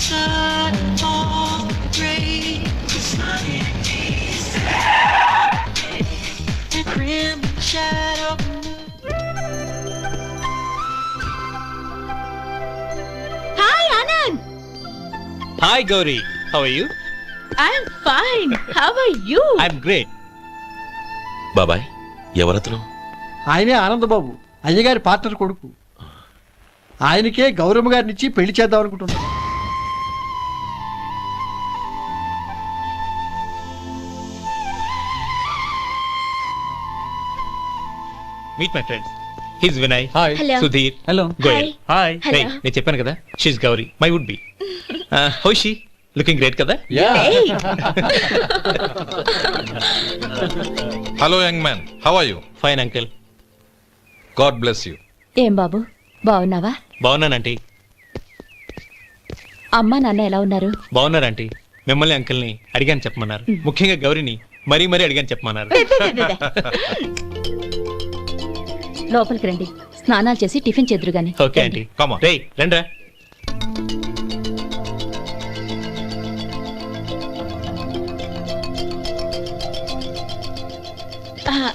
Hi, Anand. Hi, Gauri. How are you? I'm fine. How are you? I'm great. బాబాయ్ ఎవరతను? ఆయనే ఆనందబాబు, అయ్యగారి partner కొడుకు. ఆయనకే గౌరమ్మ గారినిచ్చి పెళ్లి చేద్దాం అనుకుంటున్నాను. Meet my friends. He's Vinay. Hi. Hello. Sudhir. Hello. Goyal. Hi. Hello. Hey, నేను చెప్పాను కదా, she's Gauri, my would be. How is she? Looking great కదా? Hey. Hello, young man. How are you? Fine, uncle. God bless you. ఏం బాబు బాగున్నావా? బాగున్నానంటీ. అమ్మా నాన్న ఎలా ఉన్నారు? బాగున్నారు ఆంటీ. మిమ్మల్ని అంకుల్ని అడిగాను చెప్పమన్నారు. ముఖ్యంగా గౌరిని మరీ అడిగాను చెప్పమన్నారు. లోపలికి రండి, స్నానాలు చేసి టిఫిన్ చేదురు గాని. Okay aunty. Come on. రేయ్ రండ్రా.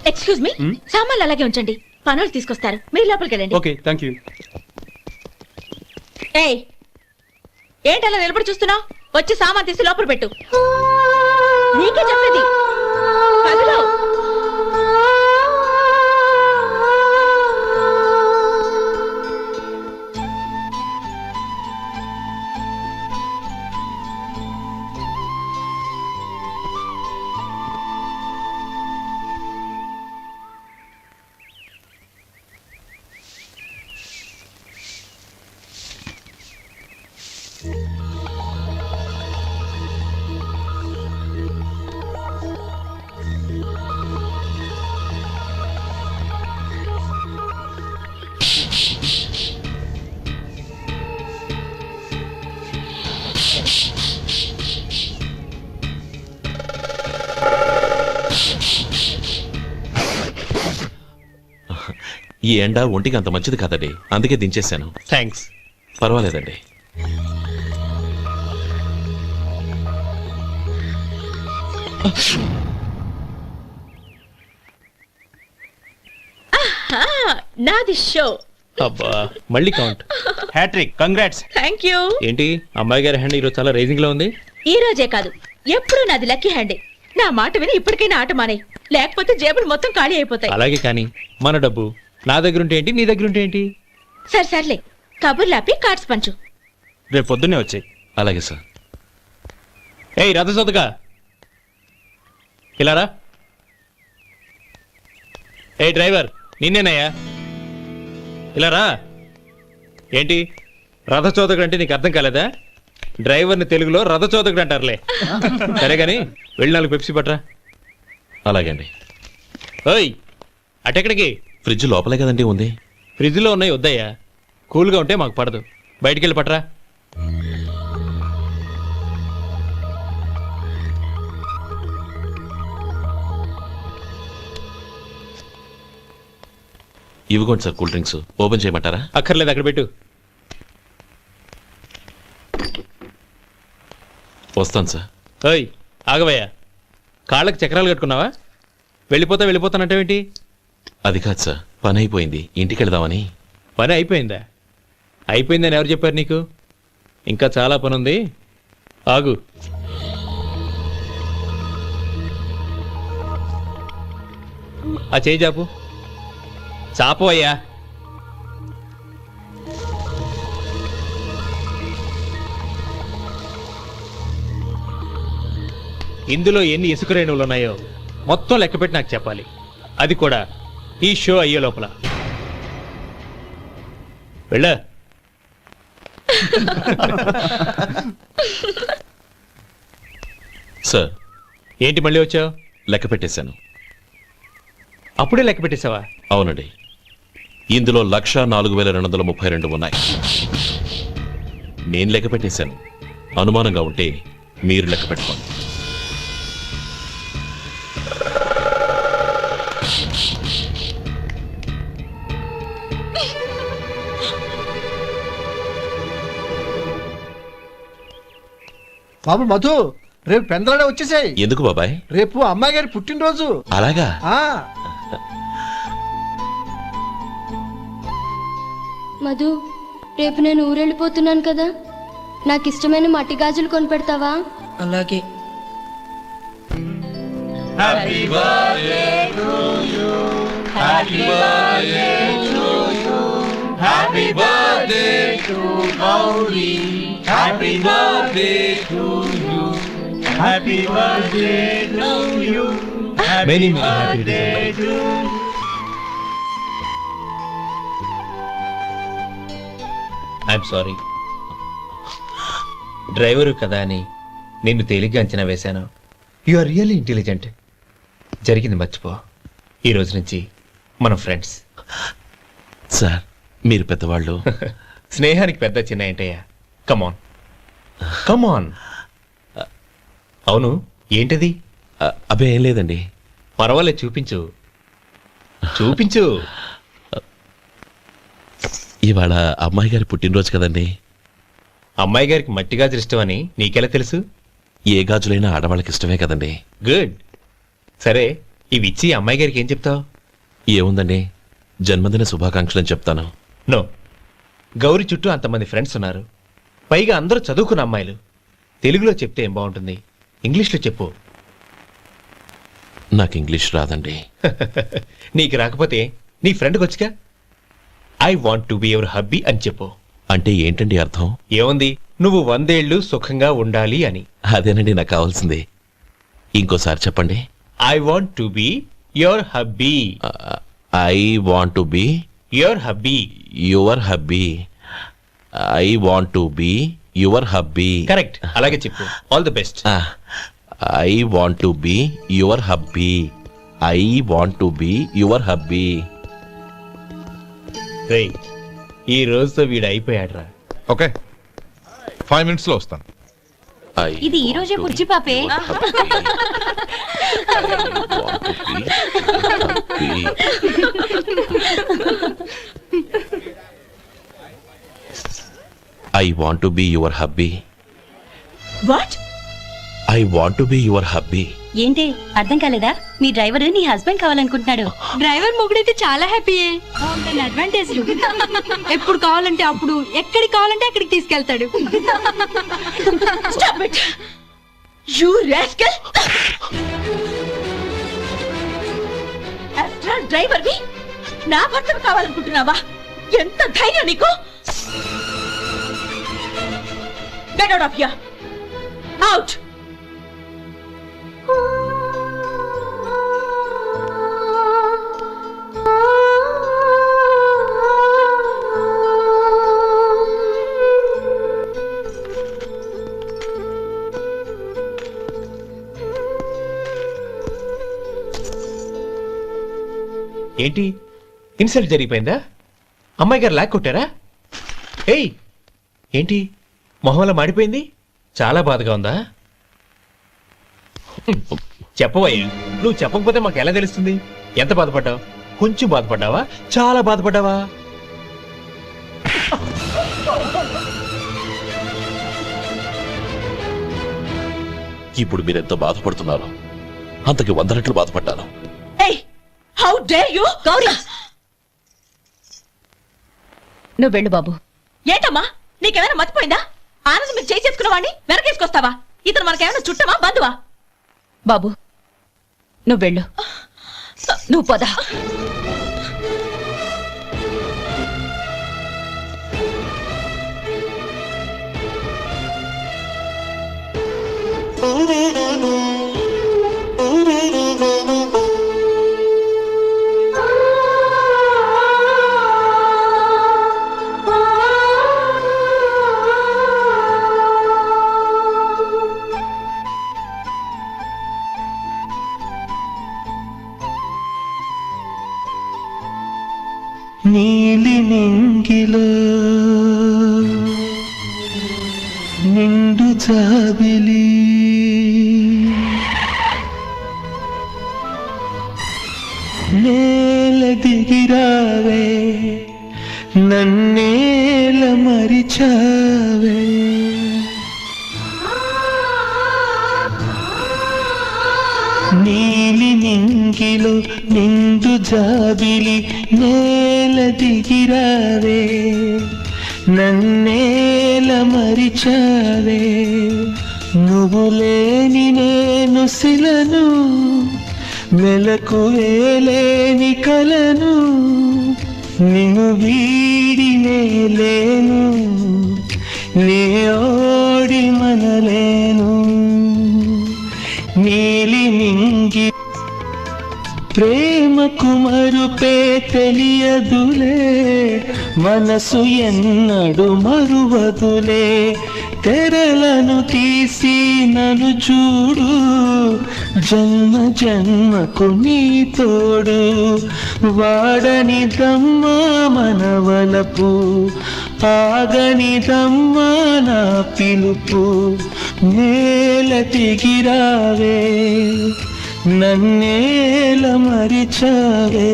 ఎక్స్క్యూజ్ మీ, సామాన్లు అలాగే ఉంచండి, పనులు తీసుకొస్తారు. మీరు లోపలికి వెళ్ళండి. Okay, thank you. ఏయ్, ఏంటి అలా నిలబడి చూస్తున్నావు? వచ్చి సామాన్ తీసి లోపల పెట్టు. నీకే చెప్పేది. కదులు. ఈ ఎండ ఒంటికి అంత మంచిది కాదండి, అందుకే దించేశాను. థ్యాంక్స్. పర్వాలేదండి. నాది షో. అబ్బా మళ్ళీ count. Hat trick. Congrats. Thank you. ఏంటి అమ్మాయి గారి హ్యాండ్ ఈరోజు చాలా రైజింగ్ లో ఉంది? ఈ రోజే కాదు, ఎప్పుడు నాది లక్కీ హ్యాండే. నా మాట విని ఇప్పటికైనా ఆట మానే, లేకపోతే జేబులు మొత్తం ఖాళీ అయిపోతాయి. అలాగే కానీ మన డబ్బు నా దగ్గర ఉంటే ఏంటి, నీ దగ్గర ఉంటే ఏంటి? సర్లే, కబుర్లు ఆపి కార్డ్స్ పంచు. రేపు పొద్దున్నే వచ్చాయి. అలాగే సార్. ఏయ్ రథసోదగా ఇలారా. ఏ డ్రైవర్ నిన్నేనయ్యా, ఇలారా. ఏంటి రథచోదకుడు అంటే నీకు అర్థం కాలేదా? డ్రైవర్ని తెలుగులో రథచోదకుడు అంటారులే. సరే గాని వెళ్ళి 4 పెప్సీ పట్రా. అలాగే అండి. ఓయ్ అటెక్కడికి? ఫ్రిడ్జ్ లోపలే కదండి ఉంది. ఫ్రిడ్జ్లో ఉన్నాయి వద్దయ్యా, కూల్గా ఉంటే మాకు పడదు. బయటికి వెళ్ళి పట్రా. ఇవ్వకోండి సార్, కూల్ డ్రింక్స్ ఓపెన్ చేయమంటారా? అక్కర్లేదు, అక్కడ పెట్టు. వస్తాను సార్. ఓయ్ ఆగవయ్యా, కాళ్ళకి చక్రాలు కట్టుకున్నావా? వెళ్ళిపోతానంటావేంటి? అది కాదు సార్, పని అయిపోయింది, ఇంటికి వెళదామని. పని అయిపోయిందా? అయిపోయిందని ఎవరు చెప్పారు నీకు? ఇంకా చాలా పని ఉంది, ఆగు. ఆ చేయి చాపు. చాపు అయ్యా. ఇందులో ఎన్ని ఇసుక రేణువులు ఉన్నాయో మొత్తం లెక్కపెట్టి నాకు చెప్పాలి, అది కూడా ఈ షో అయ్యే లోపల. వెళ్ళా. సార్ ఏంటి మళ్ళీ వచ్చావు? లెక్క పెట్టేశాను. అప్పుడే లెక్క పెట్టేశావా? అవునండి, ఇందులో 1,04,232 ఉన్నాయి. నేను లెక్క పెట్టేశాను. అనుమానంగా ఉంటే మీరు లెక్క పెట్టుకోండి. బాబు మధు, రేపు పెందలాడే వచ్చేసాయి. ఎందుకు బాబాయ్? రేపు అమ్మాయి గారి పుట్టినరోజు. అలాగా? ఆ మధు, రేపు నేను ఊరెళ్ళిపోతున్నాను కదా, నాకు ఇష్టమైన మట్టి గాజులు కొనిపెడతావా? అలాగే. Many happy returns. I'm sorry. Driver కదా అని నిన్ను తేలిగ్గా అంచనా వేశాను. You are really intelligent. జరిగింది మర్చిపో. ఈ రోజు నుంచి మనం ఫ్రెండ్స్. సార్, మీరు పెద్దవాళ్ళు. స్నేహానికి పెద్ద చిన్న ఏంటయ్యా? కమాన్ కమాన్. అవును, ఏంటది? అబ్బే ఏం లేదండి. పర్వాలేదు, చూపించు చూపించు. ఇవాళ అమ్మాయి గారి పుట్టినరోజు కదండి. అమ్మాయి గారికి మట్టి గాజులు ఇష్టం అని నీకెలా తెలుసు? ఏ గాజులైనా ఆడవాళ్ళకి ఇష్టమే కదండి. గుడ్. సరే, ఇవి ఇచ్చి అమ్మాయి గారికి ఏం చెప్తావు? ఏముందండి, జన్మదిన శుభాకాంక్షలు అని చెప్తాను. నో, గౌరీ చుట్టూ అంతమంది ఫ్రెండ్స్ ఉన్నారు, పైగా అందరూ చదువుకున్న అమ్మాయిలు. తెలుగులో చెప్తే ఏం బాగుంటుంది? ఇంగ్లీష్లో చెప్పు. నాకు ఇంగ్లీష్ రాదండి. నీకు రాకపోతే నీ ఫ్రెండ్కి వచ్చిగా I want to be your hubby అని చెప్పు. అంటే ఏంటండి అర్థం? ఏముంది, నువ్వు 100 ఏళ్ళు సుఖంగా ఉండాలి అని. అదేనండి నాకు కావాల్సింది. ఇంకోసారి చెప్పండి. I want to be your hubby. I want to be your hubby. Your hubby. I want to be your hubby. Correct, అలాగే చెప్పు. All the best. I want to be your hubby. I want to be your hubby. రేయ్, ఈ రోజుతో వీడు అయిపోయాడ్రా. Okay, 5 minutes లో వస్తాను. ఇది ఈ రోజే బుజ్జి పాపే. I want to be your hubby. What? I want to be your hubby. ఏంటి అర్థం కాలేదా? మీ డ్రైవర్ నీ హస్బెండ్ కావాలనుకుంటున్నాడు. డ్రైవర్ మొగుడైతే చాలా హ్యాపీయే. అడ్వాంటేజ్ ఎప్పుడు కావాలంటే అప్పుడు, ఎక్కడికి కావాలంటే అక్కడికి తీసుకెళ్తాడు. Stop it! You rascal! After all, driver వి నా భర్తను కావాలనుకుంటున్నావా? ఎంత ధైర్యం నీకు? Get out of here! Out! ఏంటి, ఇన్సల్ట్ జరిగిపోయిందా? అమ్మాయి గారు లాక్ కొట్టారా? ఏయ్, ఏంటి మొహంలో మాడిపోయింది? చాలా బాధగా ఉందా? చెప్పవయ్యా, నువ్వు చెప్పకపోతే మాకు ఎలా తెలుస్తుంది? ఎంత బాధపడ్డావు? కొంచెం బాధపడ్డావా? చాలా బాధపడ్డావా? ఇప్పుడు మీరెంత బాధపడుతున్నారు, అంతకి 100 రెట్లు బాధపడ్డాను. Hey! How dare you? Gauri, నువ్వు వెళ్ళు బాబు. ఏంటమ్మా, నీకేమైనా మర్చిపోయిందా? ఆనందం మీరు చేసుకున్న వాడిని వెనకేసుకొస్తావా? ఇతను మనకేమైనా చుట్టమా, బంధువా? బాబు నువ్వు వెళ్ళు. నువ్వు పద. నీలి నింగిలో నిండు జాబిలి నేల దిగిరావే నన్నేల మరిచావే నింగిలో నిండు జాబిలి నేల దిగిరావే నన్నేల మరిచావే నువ్వు లేని నేను శిలను మెలకువేలేని కలను నిన్ను వీడినే లేను నే ఓడి మనలేను నీలి నింగి ప్రేమకు మరుపే తెలియదులే మనసు ఎన్నడు మరువదులే తెరలను తీసి నన్ను చూడు జన్మ జన్మకు నీ తోడు వాడని దమ్మ మనవలపు ఆగని దమ్మ నా పిలుపు నేల దిగిరావే నన్నేల మరిచావే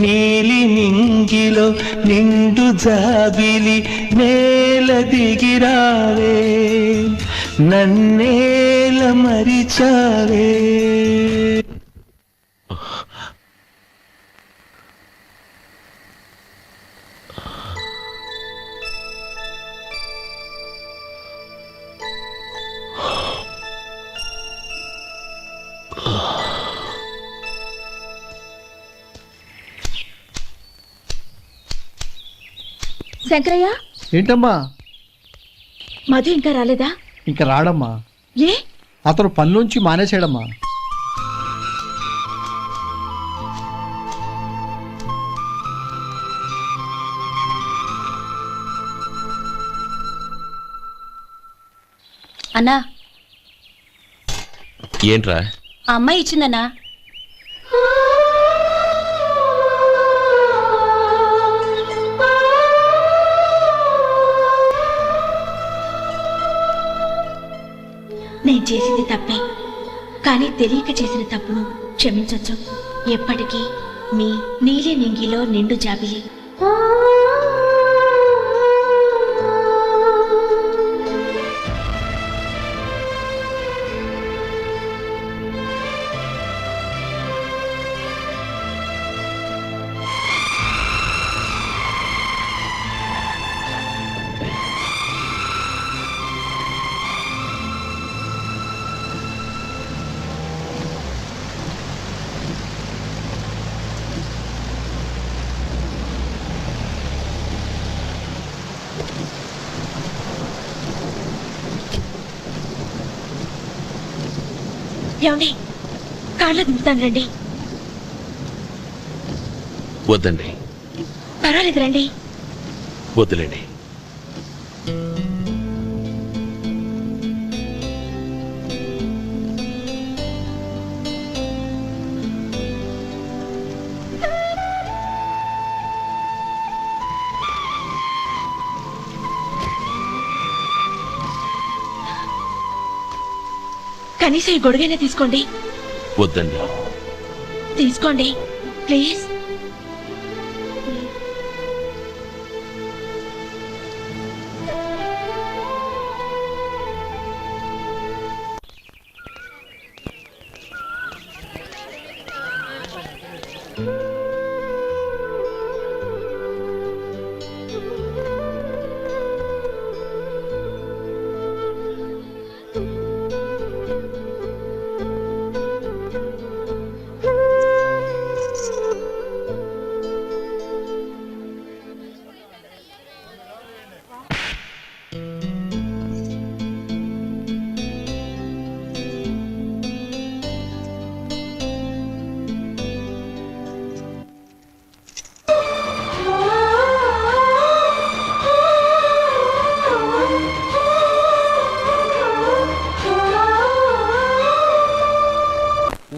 నీలి నింగిలో నిండు జాబిలి నేల దిగిరావే నన్నేల మరిచావే. శంకరయ్య, ఏంటమ్మా? మధు ఇంకా రాలేదా? ఇంకా రాడమ్మా. ఏ? అతను పనిలోంచి మానేశాడమ్మా. అన్నా, ఏంట్రా? ఆ అమ్మాయి ఇచ్చిందన్నా. నేను చేసింది తప్పే, కానీ తెలియక చేసిన తప్పును క్షమించొచ్చు. ఎప్పటికీ మీ నీలి నింగిలో నిండు జాబిలి. ఏమండి, కాళ్ళ దింపుతాను రండి. వద్దండి. పర్వాలేదు రండి. వద్దులేండి. కనీసం ఈ గొడుగైనా తీసుకోండి. వద్దండి. తీసుకోండి ప్లీజ్.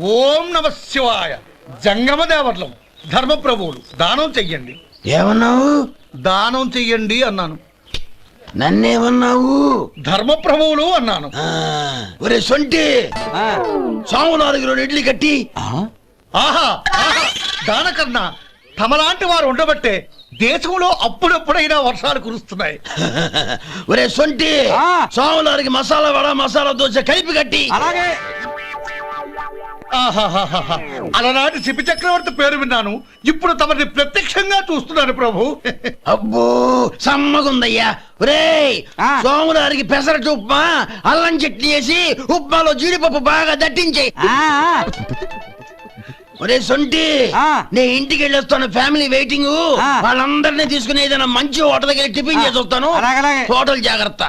ఓం నమ శివాయ. జంగమ దేవర్లం, ధర్మప్రభువులు, దానం చెయ్యండి. ఏమన్నావు? దానం చెయ్యండి అన్నాను. నన్నేమన్నావు? ధర్మప్రభువులు అన్నాను. ఒరే సొంటి, సాము 4 కిలోలు ఇడ్లీ కట్టి. ఆహా ఆహా, దానకన్నా తమలాంటి వారు ఉండబట్టే దేశంలో అప్పుడప్పుడైనా వర్షాలు కురుస్తున్నాయి. ఒరే సొంటి, సాము 4 మసాలా వడ మసాలా దోశ కలిపి కట్టి. ఆహాహాహా. అలనాటి శిపి చక్రవర్తి పేరు విన్నాను, ఇప్పుడు తమని ప్రత్యక్షంగా చూస్తున్నాను ప్రభు. అబ్బో సమ్మగుందయ్యా. ఒరేయ్ సోములారికి పెసరట్టు ఉప్మా అల్లం చట్నీ వేసి ఉప్మాలో జీడిపప్పు బాగా దట్టించేయి. ఒరే సొంటి, నే ఇంటికి వెళ్ళొస్తాను, ఫ్యామిలీ వెయిటింగ్. వాళ్ళందరినీ తీసుకుని ఏదైనా మంచి హోటల్ దగ్గర టిఫిన్ చేసి వస్తాను. హోటల్ జాగ్రత్త.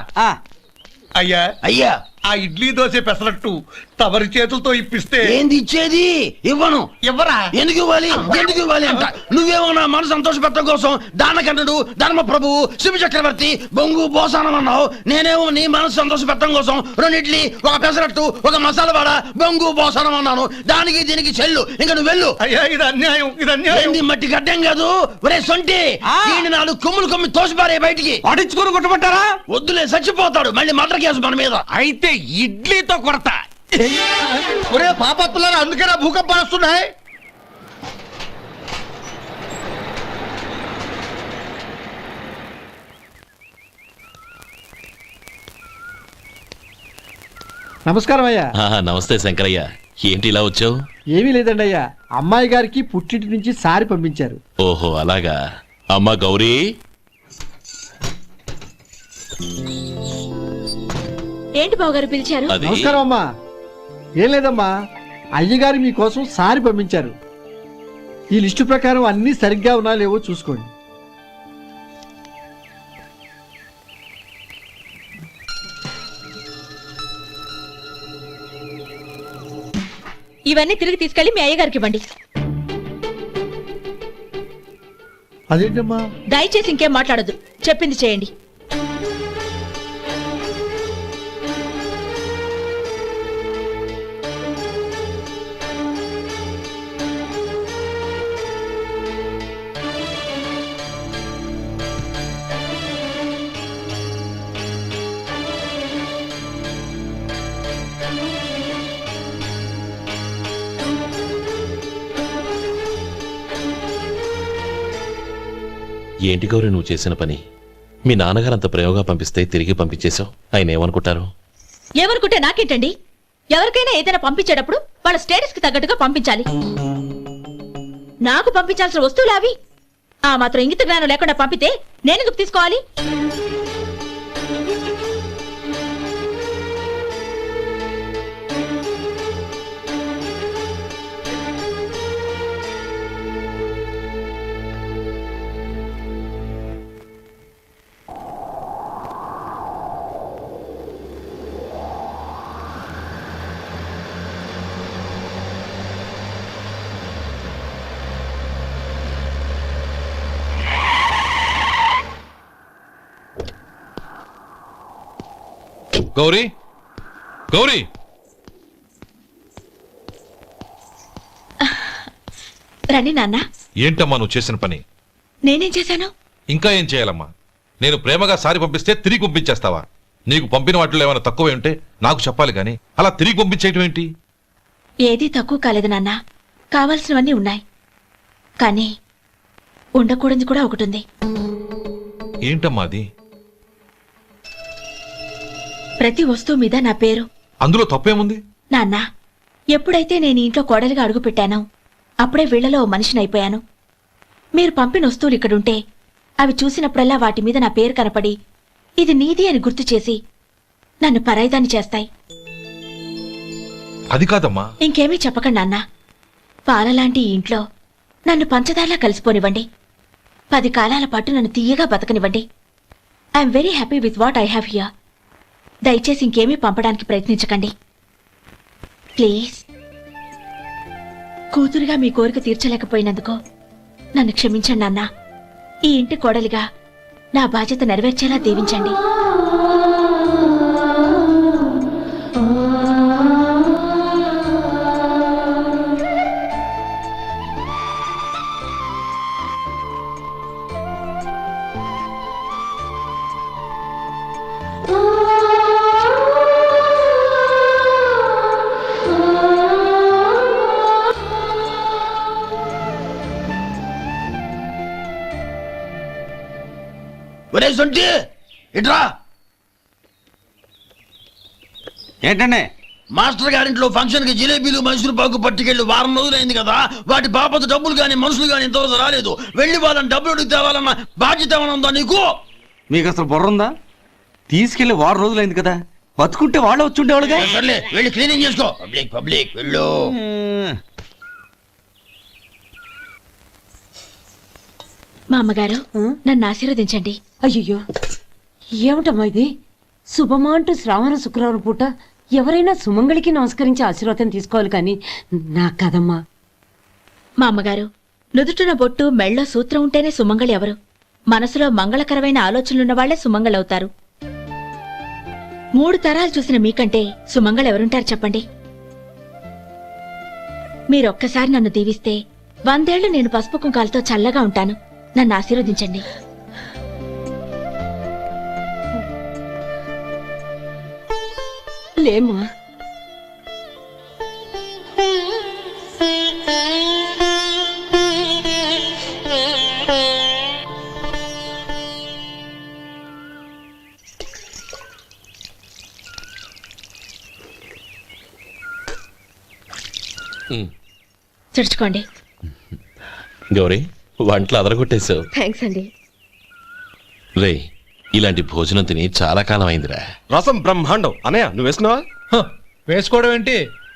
అయ్యా అయ్యా, ఆ ఇడ్లీ దోశ పెసరట్టు తమరి చేతులతో ఇప్పిస్తే. ఏంది ఇచ్చేది? ఇవ్వను. ఎవరా? ఎందుకు ఇవ్వాలి? ఎందుకు ఇవ్వాలి అంట. నువ్వేమో నా మనసు సంతోషపెట్టడం కోసం దానకంటుడు, ధర్మ ప్రభువు, శివ చక్రవర్తి, బొంగు బోసానం అన్నావు. నేనేమో నీ మనసు సంతోషపెట్టడం కోసం 2 ఇడ్లీ, ఒక పెసరట్టు, ఒక మసాలా వాడ, బొంగు బోసానం అన్నాను. దానికి దీనికి చెల్లు. ఇంకా నువ్వు వెళ్ళు. అయ్యా ఇది అన్యాయం, ఇది అన్యాయం. ఏంది మట్టి గడ్డం కాదు. ఒరే సొంటి, దీన్ని 4 కొమ్ములు కొమ్మి తోసిపారే బయటికి. పడించుకొని కొట్టమంటారా? వద్దులే, చచ్చిపోతాడు. మళ్ళీ మర్డర్ కేసు మన మీద. అయితే ఇడ్లీతో కొడతా. ఒరే పాపత్తులారా, అందుకేనా భూకంపాలు వస్తున్నాయి? నమస్కారం అయ్యా. నమస్తే శంకరయ్య, ఏంటి ఇలా వచ్చావు? ఏమీ లేదండి అయ్యా, అమ్మాయి గారికి పుట్టింటి నుంచి సారి పంపించారు. ఓహో అలాగా. అమ్మా గౌరీ, ఏంటి బావగారు పిలిచారు? అది నమస్కారం అమ్మా. ఏం లేదమ్మా, అయ్యగారు మీకోసం సారి పంపించారు. ఈ లిస్టు ప్రకారం అన్ని సరిగ్గా ఉన్నా లేవో చూసుకోండి. ఇవన్నీ తిరిగి తీసుకెళ్లి మీ అయ్యగారికి ఇవ్వండి. అదేంటమ్మా? దయచేసి ఇంకేం మాట్లాడొద్దు, చెప్పింది చేయండి. ఏంటి గౌరీ నువ్వు చేసిన పని? మీ నాన్నగారు అంత ప్రేమగా పంపిస్తే తిరిగి పంపించేశావు. ఆయన ఏమనుకుంటారు? ఏమనుకుంటే నాకేంటండి? ఎవరికైనా ఏదైనా పంపించేటప్పుడు వాళ్ళ స్టేటస్ కి తగ్గట్టుగా పంపించాలి. నాకు పంపించాల్సిన వస్తువులు అవి. ఆ మాత్రం ఇంగిత జ్ఞానం లేకుండా పంపితే నేనెందుకు తీసుకోవాలి? గౌరీ, గౌరీ, రండి నాన్న. ఏంటమ్మా నువ్వు చేసిన పని? నేనేం చేశాను? ఇంకా ఏం చేయాలమ్మా? నేను ప్రేమగా సారి పంపిస్తే తిరిగి పంపించేస్తావా? నీకు పంపిన వాటిలో ఏమైనా తక్కువ ఉంటే నాకు చెప్పాలి కానీ అలా తిరిగి పంపించేయటం ఏంటి? ఏదీ తక్కువ కాలేదు నాన్న, కావాల్సినవన్నీ ఉన్నాయి. కానీ ఉండకూడదు కూడా ఒకటి ఉంది. ఏంటమ్మా అది? ప్రతి వస్తువు మీద నా పేరు. అందులో తప్పేముంది? నాన్న, ఎప్పుడైతే నేను ఇంట్లో కోడలిగా అడుగు పెట్టానో అప్పుడే వీళ్లలో ఓ మనిషిని అయిపోయాను. మీరు పంపిన వస్తువులు ఇక్కడుంటే అవి చూసినప్పుడల్లా వాటి మీద నా పేరు కనపడి ఇది నీది అని గుర్తు చేసి నన్ను పరాయిదాన్ని చేస్తాయి. అది కాదమ్మా. ఇంకేమీ చెప్పకండి నాన్న. పాలలాంటి ఈ ఇంట్లో నన్ను పంచదారలా కలిసిపోనివ్వండి. 10 కాలాల పాటు నన్ను తీయగా బతకనివ్వండి. I'm very happy with what I have here. దయచేసి ఇంకేమీ పంపడానికి ప్రయత్నించకండి ప్లీజ్. కూతురుగా మీ కోరిక తీర్చలేకపోయినందుకు నన్ను క్షమించండి నాన్న. ఈ ఇంటి కోడలిగా నా బాధ్యత నెరవేర్చేలా దీవించండి. ఒరే సొంటి, ఇట్రా. ఏంటండి? మాస్టర్ గారింట్లో ఫంక్షన్ కి జిలేబీలు మైసూరు పాకు పట్టుకెళ్ళి వారం రోజులైంది కదా, వాటి బాపత డబ్బులు కానీ మనుషులు కానీ ఇంతవరకు రాలేదు. వెళ్ళి వాళ్ళని డబ్బులు అడిగి తేవాలన్న బాధ్యత ఏమైనా ఉందా నీకు? మీకు అసలు బుర్ర ఉందా? తీసుకెళ్లి వారం రోజులైంది కదా, బతుకుంటే వాళ్ళు వచ్చి ఉండేవాళ్ళుగా. సర్లే వెళ్ళి క్లీనింగ్ చేసుకో. పబ్లిక్ వెళ్ళు. మా అమ్మగారు నన్ను ఆశీర్వదించండి. అయ్యో ఏమిటమ్మా ఇది? శుభమా అంటూ శ్రావణ శుక్రవారం పూట ఎవరైనా సుమంగళికి నమస్కరించి ఆశీర్వాదం తీసుకోవాలి కానీ నా కదమ్మా. మా అమ్మగారు నుదుటిన బొట్టు మెళ్ళో సూత్రం ఉంటేనే సుమంగళి ఎవరు? మనసులో మంగళకరమైన ఆలోచనలున్న వాళ్లే సుమంగళవుతారు. 3 తరాలు చూసిన మీకంటే సుమంగళెవరుంటారు చెప్పండి? మీరొక్కసారి నన్ను దీవిస్తే 100 ఏళ్లు నేను పసుపు కుంకాలతో చల్లగా ఉంటాను. నన్ను ఆశీర్వదించండి. లేమ్మా. చుడుచుకోండి. గౌరీ, వంటలు అదరగొట్టేశావు. థ్యాంక్స్ అండి. రే, ఇలాంటి భోజనం తిని చాలా కాలం అయిందిరా. రసం బ్రహ్మాండం. అనయ్య నువ్వు వేసుకున్నావా? వేసుకోవడం ఏంటి,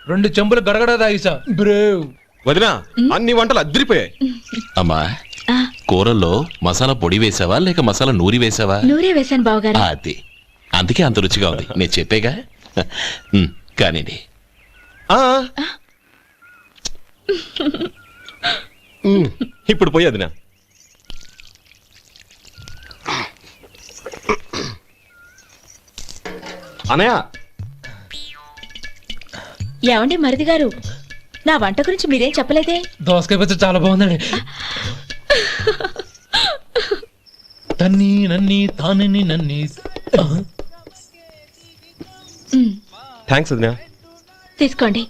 2 చెంబులు గడగడ తాగిసా. బ్రేవ్ వదినా, అన్ని వంటలు అద్దరిపోయాయి. అమ్మా, కూరల్లో మసాలా పొడి వేసావా లేక మసాలా నూరి వేసావా? నూరే వేశాను బావగారు. అది అందుకే అంత రుచిగా ఉంది. నేను చెప్పేగా. కానివ్వండి. ఇప్పుడు పోయి వదినా. అనయ్య, ఏమండి మరిది గారు, నా వంట గురించి మీరేం చెప్పలేదే? దోసకాయ పచ్చడి చాలా బాగుందండి. తన్ని నన్ని తానని నన్ని. థ్యాంక్స్ వదినా. తీసుకోండి.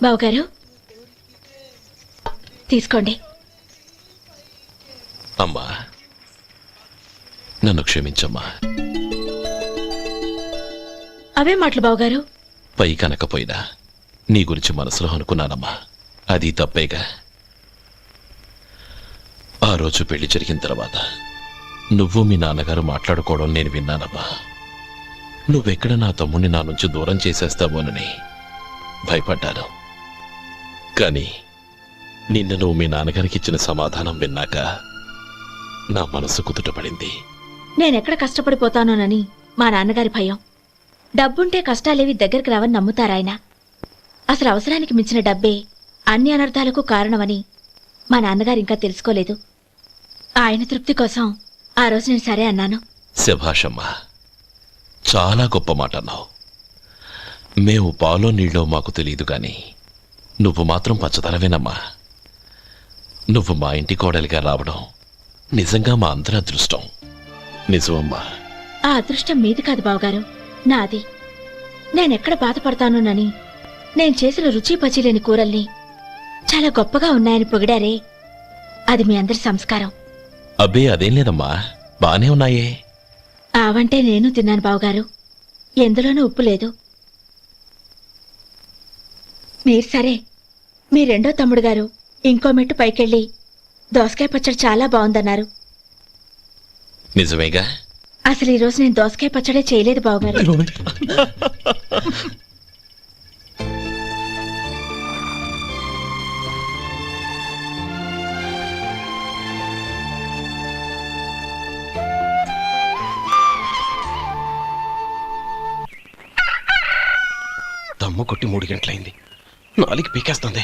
బావగారు తీసుకోండి. అమ్మా, నన్ను క్షమించమ్మా. అవే మాటలు బావగారు. పై కనకపోయినా నీ గురించి మనసులో అనుకున్నానమ్మా. అది తప్పేగా. ఆ రోజు పెళ్లి జరిగిన తర్వాత నువ్వు మీ నాన్నగారు మాట్లాడుకోవడం నేను విన్నానమ్మా. నువ్వెక్కడ నా తమ్ముడిని నా నుంచి దూరం చేసేస్తామోనని భయపడ్డాను. కానీ నిన్న నువ్వు మీ నాన్నగారికి ఇచ్చిన సమాధానం విన్నాక నా మనసు కుదుటపడింది. నేనెక్కడ కష్టపడిపోతానోనని మా నాన్నగారి భయం. డబ్బుంటే కష్టాలేవి దగ్గరికి రావని నమ్ముతారాయన. అసలు అవసరానికి మించిన డబ్బే అన్ని అనర్థాలకు కారణమని మా నాన్నగారు ఇంకా తెలుసుకోలేదు. ఆయన తృప్తి కోసం ఆ రోజు నేను సరే అన్నాను. శభాషమ్మా, చాలా గొప్ప మాట అన్నావు. మేము పాలో నీళ్ళో మాకు తెలియదు కానీ నువ్వు మాత్రం పచ్చదనవేనమ్మా. నువ్వు మా ఇంటి కోడలిగా రావడం నిజంగా మా అందరి అదృష్టం. నిజమమ్మా. ఆ అదృష్టం మీది కాదు బావగారు, నాది. నేనెక్కడ బాధపడతానోనని నేను చేసిన రుచి పచిలేని కూరల్ని చాలా గొప్పగా ఉన్నాయని పొగిడారే, అది మీ అందరి సంస్కారం. అబ్బే అదేం లేదమ్మా, బానే ఉన్నాయే. ఆవంటే నేను తిన్నాను బావగారు, ఎందులోనూ ఉప్పు లేదు. మీరు సరే, మీ రెండో తమ్ముడు గారు ఇంకో మెట్టు పైకెళ్ళి దోసకాయ పచ్చడి చాలా బాగుందన్నారు. నిజమేగా? అసలు ఈరోజు నేను దోసకాయ పచ్చడే చేయలేదు బావగారు. దమ్ము కొట్టి 3 గంటలైంది. 4కి పీకేస్తుంది.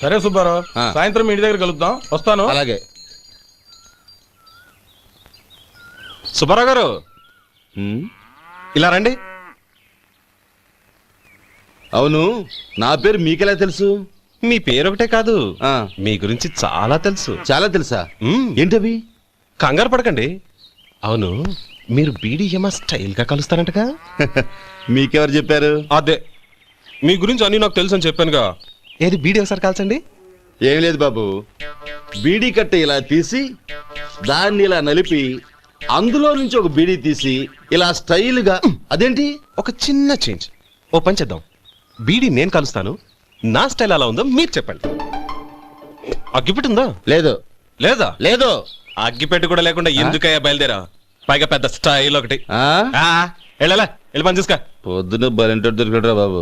సరే సుబ్బారావు, సాయంత్రం ఇంటి దగ్గర కలుద్దాం. వస్తాను. అలాగే. సుబ్బారావు గారు ఇలా రండి. అవును, నా పేరు మీకెలా తెలుసు? మీ పేరు ఒకటే కాదు, మీ గురించి చాలా తెలుసు. చాలా తెలుసా? ఏంటవి? కంగారు పడకండి. అవును, మీరు బీడీఎంఆ స్టైల్ గా కలుస్తారంటగా? మీకెవరు చెప్పారు? అదే మీ గురించి అన్ని నాకు తెలుసు అని చెప్పానుగా. ఏది బీడీ ఒకసారి కాల్చండి. ఏం లేదు బాబు, బీడీ కట్ట ఇలా తీసి దాన్ని ఇలా నలిపి అందులో నుంచి ఒక బీడీ తీసి ఇలా స్టైల్గా. అదేంటి? ఒక చిన్న చేంజ్. ఓ పని చేద్దాం, బీడీ నేను కలుస్తాను, నా స్టైల్ అలా ఉందో మీరు చెప్పండి. అగ్గిపెట్టుందా? లేదు. లేదా? లేదు. అగ్గిపెట్టు కూడా లేకుండా ఎందుకయ్యా బయలుదేరా? పైగా పెద్ద స్టైల్ ఒకటి. వెళ్ళాలా, వెళ్ళి పని చూసుకో. పొద్దున బలంటో దొరికడరా బాబు.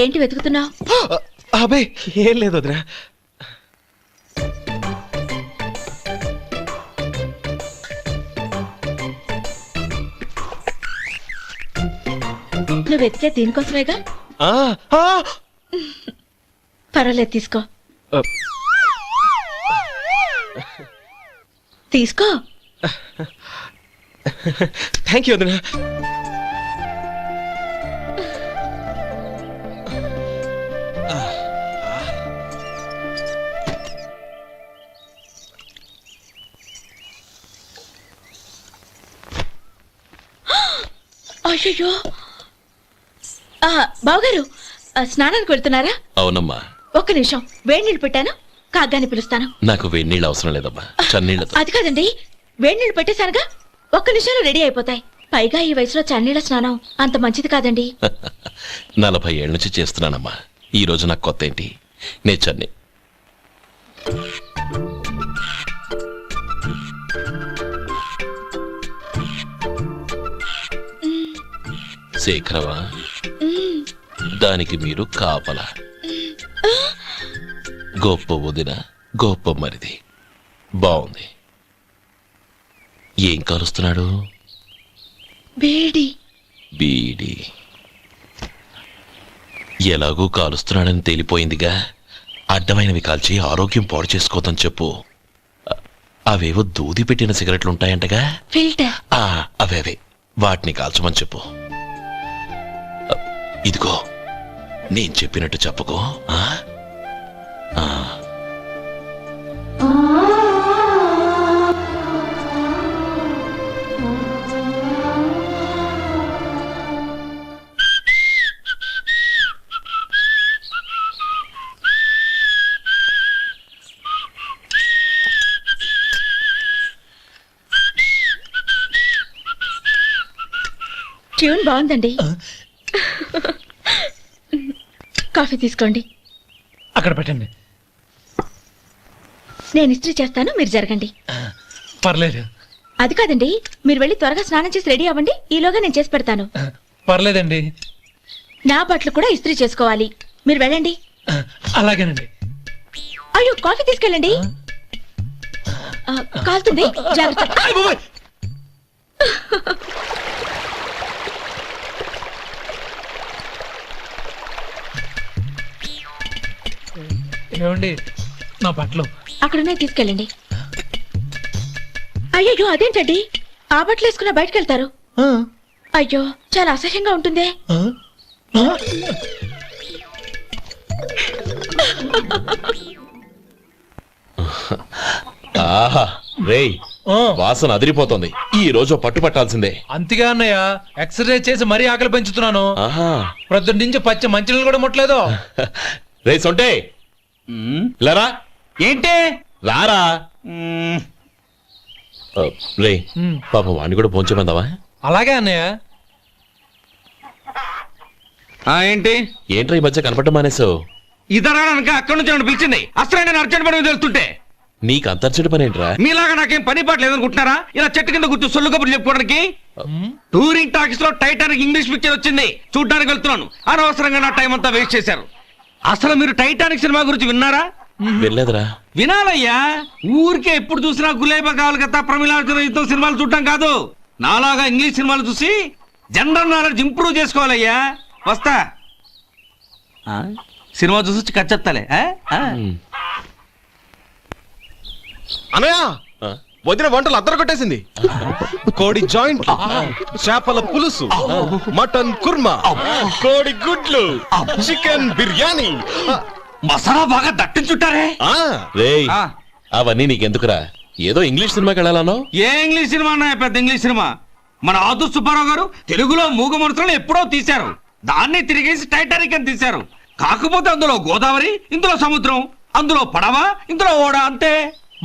ఏంటి వెతుకుతున్నావు? అబే ఏం లేదు వదినా. నువ్వు వెతికే దీనికోసమేగా. పర్వాలేదు, తీసుకో తీసుకో. థ్యాంక్ యూ వదినా. అయ్యో, బావగారు స్నానానికి వెళ్తున్నారా? అవునమ్మా. ఒక్క నిమిషం, వేడి నీళ్ళు పెట్టాను, కాగ్గాని పిలుస్తాను. నాకు వేడి నీళ్ళు అవసరం లేదమ్మా, చన్నీళ్ళతో. అది కాదండి, వేడి నీళ్ళు పెట్టేశానుగా, ఒక్క నిమిషంలో రెడీ అయిపోతాయి. పైగా ఈ వయసులో చన్నీళ్ళ స్నానం అంత మంచిది కాదండి. 40 ఏళ్ళ నుంచి చేస్తున్నానమ్మా. ఈ రోజు నాకు కొత్త ఏంటి? నే చన్ని. శేఖరవా, దానికి మీరు కాపలా. గొప్ప వదిన, గొప్ప మరిది. బాగుంది. ఏం కాలుస్తున్నాడు? బీడి. బీడి ఎలాగూ కాలుస్తున్నాడని తేలిపోయిందిగా. అడ్డమైనవి కాల్చి ఆరోగ్యం పాడు చేసుకోదని చెప్పు. అవేవో దూది పెట్టిన సిగరెట్లు ఉంటాయంటగా, ఫిల్టర్. అవే వాటిని కాల్చమని చెప్పు. ఇదిగో నేను చెప్పినట్టు చెప్పుకో. ట్యూన్ బాగుందండి. కాఫీ తీసుకోండి. అక్కడ పెట్టండి. నేను ఇస్త్రీ చేస్తాను, మీరు జరగండి. పర్లేదు. అది కాదండి, మీరు వెళ్ళి త్వరగా స్నానం చేసి రెడీ అవ్వండి, ఈలోగా నేను చేసి పెడతాను. పర్లేదండి. నా బట్టలు కూడా ఇస్త్రీ చేసుకోవాలి, మీరు వెళ్ళండి. అలాగేనండి. అయ్యో, కాఫీ తీసుకెళ్ళండి. కాలుతుంది, జాగ్రత్త. ఏమండి, నా బట్టలు అక్కడనే తీసుకెళ్ళండి. అయ్యో, అదేంటండి, ఆ బట్టలు వేసుకున్న బయటకు వెళ్తారు? అయ్యో, చాలా అసహ్యంగా ఉంటుందే. ఆహా రేయ్, వాసన అదిరిపోతుంది. ఈ రోజు పట్టు పట్టాల్సిందే. అంతగా అన్నయ్య, ఎక్సర్సైజ్ చేసి మరీ ఆకలి పెంచుతున్నాను. ప్రొద్దున నుంచి పచ్చి మంచినీళ్ళు కూడా ముట్టలేదు. రే సొంటే, లరా. ఏంటి? రారా. రే పాపం వాణ్ణి కూడా భోంచమందావా? అలాగే అన్నయ్య. ఏంటి ఏంట్రా ఈ మధ్య కనపడటం మానేసావు? ఇదనక అక్కడి నుంచి నన్ను పిలిచింది. అసలు నేను అర్జెంట్ పని తెలుస్తుంటే నీకు అంతర్చడి పని ఏంట్రా? మీలాగా నాకేం పని పాట లేదనుకుంటున్నారా? ఇలా చెట్టు కింద కూర్చో సొల్లు కబుర్లు చెప్పుకోవడానికి. టూరింగ్ టాకీస్ లో టైటానిక్ ఇంగ్లీష్ పిక్చర్ వచ్చింది, చూడ్డానికి వెళ్తున్నాను. అనవసరంగా నా టైం అంతా వేస్ట్ చేశారు. అసలు మీరు టైటానిక్ సినిమా గురించి విన్నారా? వెళ్ళలేదురా. వినాలయ్యా. ఊరికే ఎప్పుడు చూసినా గులేబా కావాలి కదా, ప్రమిళార్జున యుద్ధం సినిమాలు చూడటం కాదు. నాలాగా ఇంగ్లీష్ సినిమాలు చూసి జనరల్ నాలెడ్జ్ ఇంప్రూవ్ చేసుకోవాలయ్యా. వస్తా. సినిమా చూసి కచ్చెత్తాలే. అనయ్య, వదిన వంటలు అద్దరు కొట్టేసింది. కోడి జాయింట్, చేపల పులుసు, మటన్ కుర్మా, కోడి గుడ్లు, చికెన్ బిర్యానీ, మసాలా బాగా దట్టించుంటారే. రేయ్ అవన్నీ నీకెందుకురా? ఏదో ఇంగ్లీష్ సినిమాకి వెళ్ళాలనో? ఏ ఇంగ్లీష్ సినిమా అన్నా? పెద్ద ఇంగ్లీష్ సినిమా. మన ఆదు సుబ్బారావు గారు తెలుగులో మూగ మనుషులను ఎప్పుడో తీశారు. దాన్ని తిరిగేసి టైటానిక్ అని తీశారు. కాకపోతే అందులో గోదావరి, ఇందులో సముద్రం, అందులో పడవ, ఇందులో ఓడ, అంతే.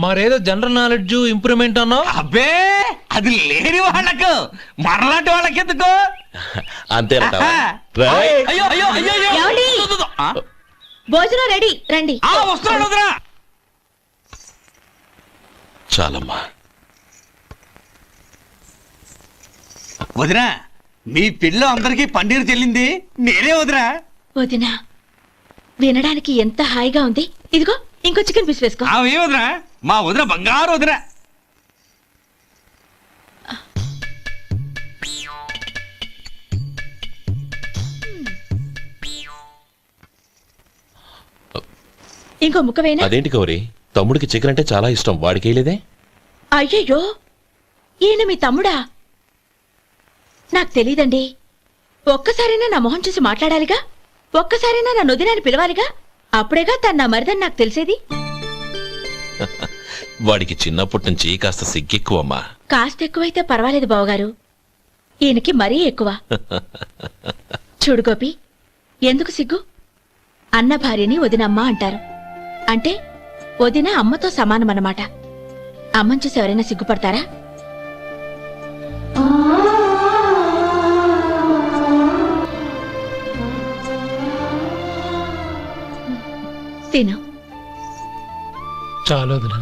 మరేదో జనరల్ నాలెడ్జ్ ఇంప్రూవ్మెంట్ అన్నా? అబ్బే అది లేని వాళ్ళకు, మరలాంటి వాళ్ళకి ఎందుకు? అంతే. అయ్యో అయ్యో అయ్యో ఏమండి? భోజనం రెడీ, రండి. వస్తున్నాడు వదరా. చాలమ్మా. వదినా, మీ పిల్ల అందరికీ పన్నీరు చెల్లింది నేనే వదినా. వదినా, వినడానికి ఎంత హాయిగా ఉంది. ఇదిగో ఇంకో చికెన్ పీస్ వేసుకో. ఏ వదినా, మా వదిన బంగారు వదినా. ఇంకో ముక్క వేయనా? అదేంటి గౌరీ, తమ్ముడికి చికెన్ అంటే చాలా ఇష్టం, వాడికి వేయలేదే? అయ్యయ్యో, ఈయన మీ తమ్ముడా? నాకు తెలీదండి. ఒక్కసారైనా నా మొహం చూసి మాట్లాడాలిగా, ఒక్కసారైనా నా నొదినాన్ని పిలవాలిగా, అప్పుడేగా తన నా మరిదని నాకు తెలిసేది. వాడికి చిన్నప్పటి నుంచి కాస్త సిగ్గెక్కువమ్మా. కాస్త ఎక్కువైతే పర్వాలేదు బావగారు, ఈయనకి మరీ ఎక్కువ. చూడు గోపి, ఎందుకు సిగ్గు? అన్న భార్యని వదినమ్మ అంటారు. అంటే వదిన అమ్మతో సమానమన్నమాట. అమ్మని చూసి ఎవరైనా సిగ్గుపడతారా? తిను. చాలు వదినా.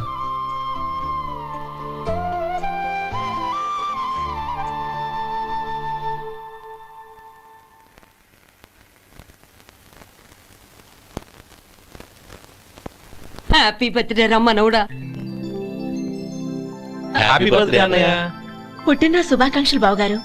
హ్యాపీ బర్త్డే రమ్మనవుడా. హ్యాపీ బర్త్డే అన్నయ్య. పుట్టిన శుభాకాంక్షలు బావగారు.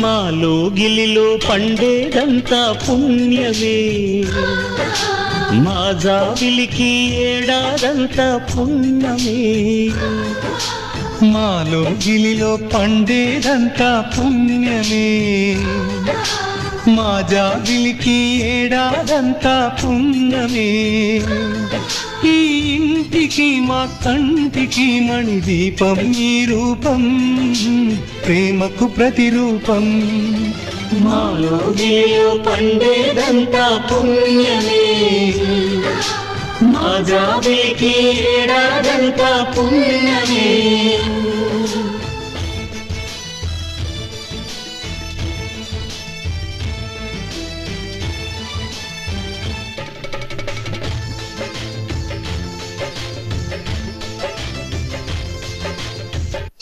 మాలో గిలిలో పండేదంతా పుణ్యమే, మా జాబిలికి ఏడాదంతా పుణ్యమే. మాలో గిలిలో పండేదంతా పుణ్యమే, మా జాబిలికి ఏడాదంతా పుణ్యమే. ఈ ఇంటికి మా కంటికి మణిదీపం ఈ రూపం, ప్రేమకు ప్రతిరూపం. మాలో గిలిలో పండేదంతా పుణ్యమే, మా జాబిలికి ఏడాదంతా పుణ్యమే.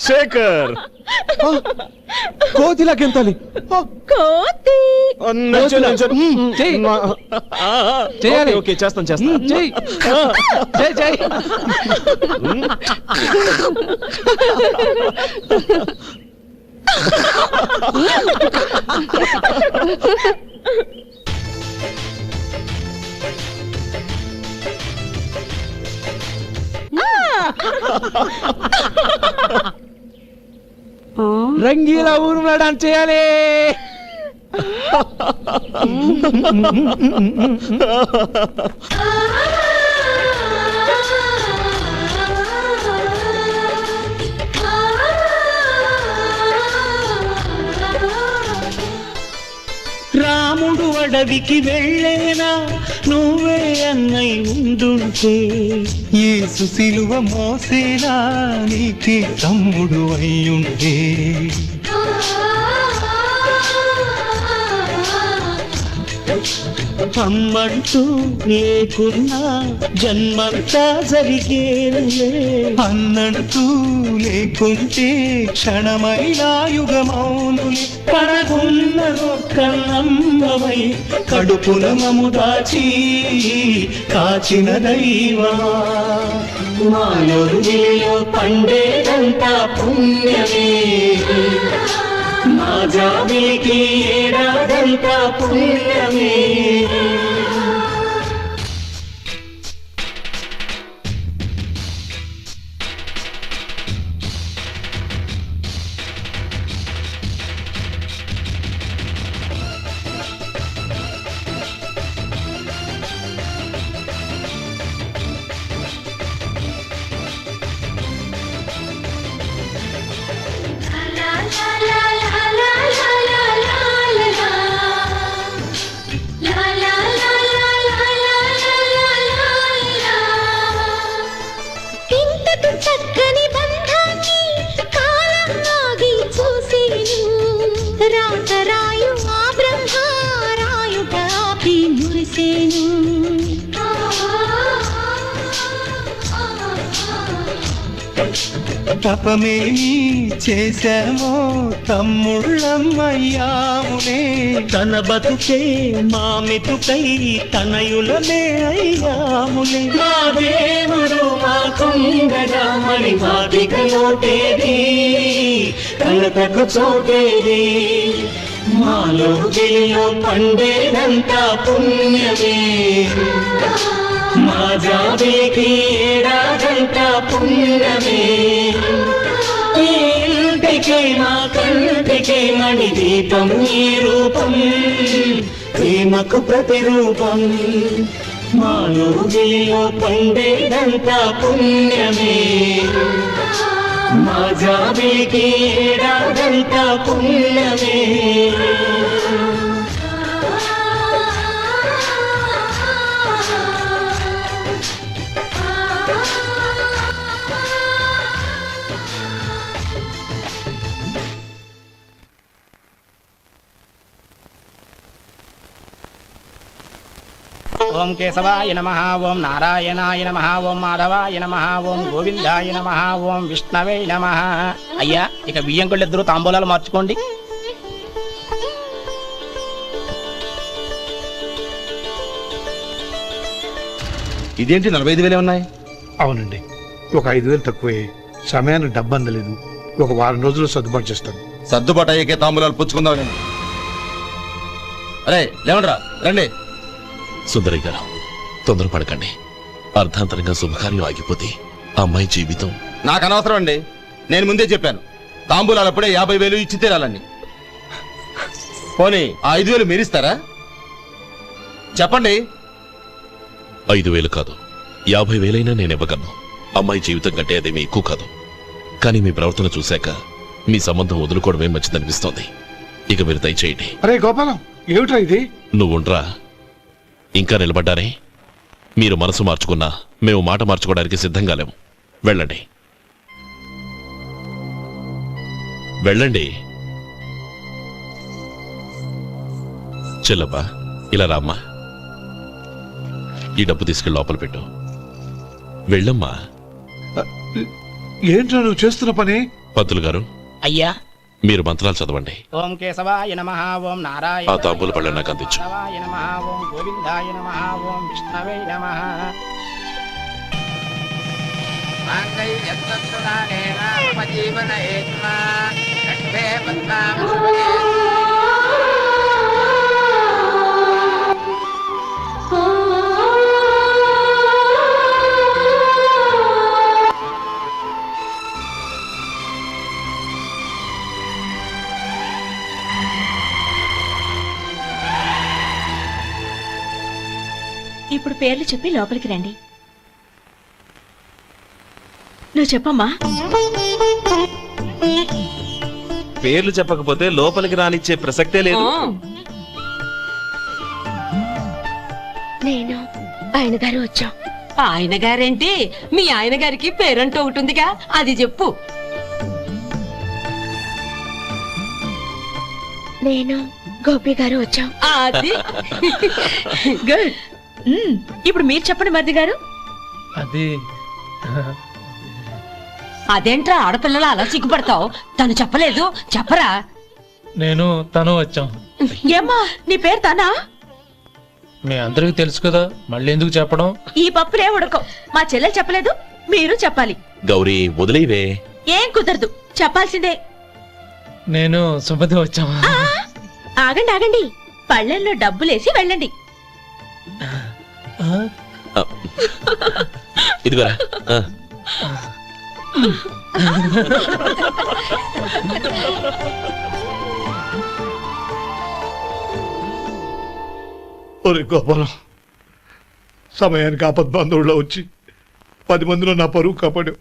శేఖర్, కోతిలాకెంతాలి? కోతి చేయాలి. ఓకే, చేస్తాను చేస్తాను. రంగీలా ఊరు డాన్స్ చేయాలి. రాముడు అడవికి వెళ్ళేనా, నువ్వే అన్నై ఉండుంటే. యేసు సిలువ మోసేనా, నీకే తమ్ముడు అయ్యుంటే. అమ్మంటూ లేకున్నా జన్మంతా జరిగేనులే, అన్నంటూ లేకుంటే క్షణమైనా యుగమౌనులే. కడగున్న కన్నమ్మవై కడుపున మము దాచి కాచిన దైవమా, మాలో పండేదంతా పుణ్యమే, మా జాబిలికి ఏడాదంతా పుణ్యమే. చక్కని బంధాన్ని కాలం ఆగి చూసేను, రాతరాయు ఆ బ్రహ్మ రాయుగాపి మురిసేను. తపమేమి చేశామో తమ్ముళ్ళమ్మయ్యాములే, తన బతుకే మామితుకై తనయులమే అయ్యాములే. మా దేవుడు మాకుండగా మరి మాదికలోటేది, కలతకు చోటేది, మాలో గిలిలో పండేదంతా పుణ్యమే, మా జాబిలికి ఏడాదంతా పుణ్యమే. ఈ ఇంటికై మా కంటికై మణి దీపం ఈ రూపం, ప్రేమకు ప్రతిరూపం, మాలో గిలిలో పండేదంతా పుణ్యమే, మా జాబిలికి ఏడాదంతా పుణ్యమే. ఓం కేశవాయ నమః, ఓం నారాయణాయ నమః, ఓం మాధవాయ నమః, ఓం గోవిందాయ నమః, ఓం విష్ణవే నమః. అయ్యా, ఇక బియ్యంకుళ్ళు ఇద్దరు తాంబూలాలు మార్చుకోండి. ఇదేంటి 45,000 ఉన్నాయి? అవునండి, ఒక 5,000 తక్కువే. సమయానికి డబ్బు అందలేదు. ఒక వారం రోజులు సర్దుబాటు చేస్తాను. సర్దుబాటు అయ్యాకే తాంబూలాలు పుచ్చుకుందాం. అరే లేవండ్రా, రండి. సుందరి గారు, తొందరపడకండి. అర్ధాంతరంగా శుభకార్యం ఆగిపోతే అమ్మాయి జీవితం. నాకు అనవసరం అండి, నేను ముందే చెప్పాను. తాంబూలాలప్పుడే 50,000 ఇచ్చి తీరాలండి. పోనీ ఆ 5,000 మీరిస్తారా? చెప్పండి. 5,000 కాదు, 50,000 నేను ఇవ్వగలను. అమ్మాయి జీవితం కంటే అదేమీ ఎక్కువ కాదు. కానీ మీ ప్రవర్తన చూశాక మీ సంబంధం వదులుకోవడమే మంచిదనిపిస్తోంది. ఇక మీరు దయచేయండి. అరే గోపాలం, ఏమిట్రా ఇది? నువ్వుండ్రా, ఇంకా నిలబడ్డారే. మీరు మనసు మార్చుకున్నా మేము మాట మార్చుకోవడానికి సిద్ధంగా లేము. వెళ్ళండి, వెళ్ళండి. చెల్లబ్బా, ఇలా రామ్మా. ఈ డబ్బు తీసుకెళ్ళి లోపల పెట్టు. వెళ్ళమ్మా. ఏంట్రా నువ్వు చేస్తున్న పని? పంతులు గారు, అయ్యా, మీరు మంత్రాలు చదవండి. ఓం కేశవాయ నమః, ఓం నారాయణ ఆ తాంబూల పళ్ళ నాకు అందించు. నమః, ఓం గోవిందాయ నమః, ఓం విష్ణవే నమః. ఇప్పుడు పేర్లు చెప్పి లోపలికి రండి. నువ్వు చెప్పమ్మా. పేర్లు చెప్పకపోతే లోపలికి రానిచ్చే ప్రసక్తే లేదు. నేను ఆయన గారు వచ్చాం. ఆయన గారేంటి? మీ ఆయన గారికి పేరంటూ ఒకటి ఉందిగా, అది చెప్పు. నేను గోపి గారు వచ్చాం. అది గుడ్. ఇప్పుడు మీరు చెప్పండి మరిది గారు. అది అదేంట్రా ఆడపిల్లలు అలా సిగ్గుపడతావు? తను చెప్పలేదు, చెప్పరా. నేను తను వచ్చాం. ఏమ్మా నీ పేరు తానా? మీ అందరికి తెలుసు కదా, మళ్ళీ ఎందుకు చెప్పడం? ఈ పప్పులే ఉడకం. మా చెల్లెలు చెప్పలేదు, మీరు చెప్పాలి. గౌరీ వదిలేవే. ఏం కుదరదు, చెప్పాల్సిందే. నేను సుమతి వచ్చామా? ఆగండి ఆగండి, పళ్ళెల్లో డబ్బులేసి వెళ్ళండి. ఇదిగోరా. ఒరే గోపాలం, సమయానికి ఆపద్బాంధవుల్లో వచ్చి 10 మందిలో నా పరువు కాపాడావు.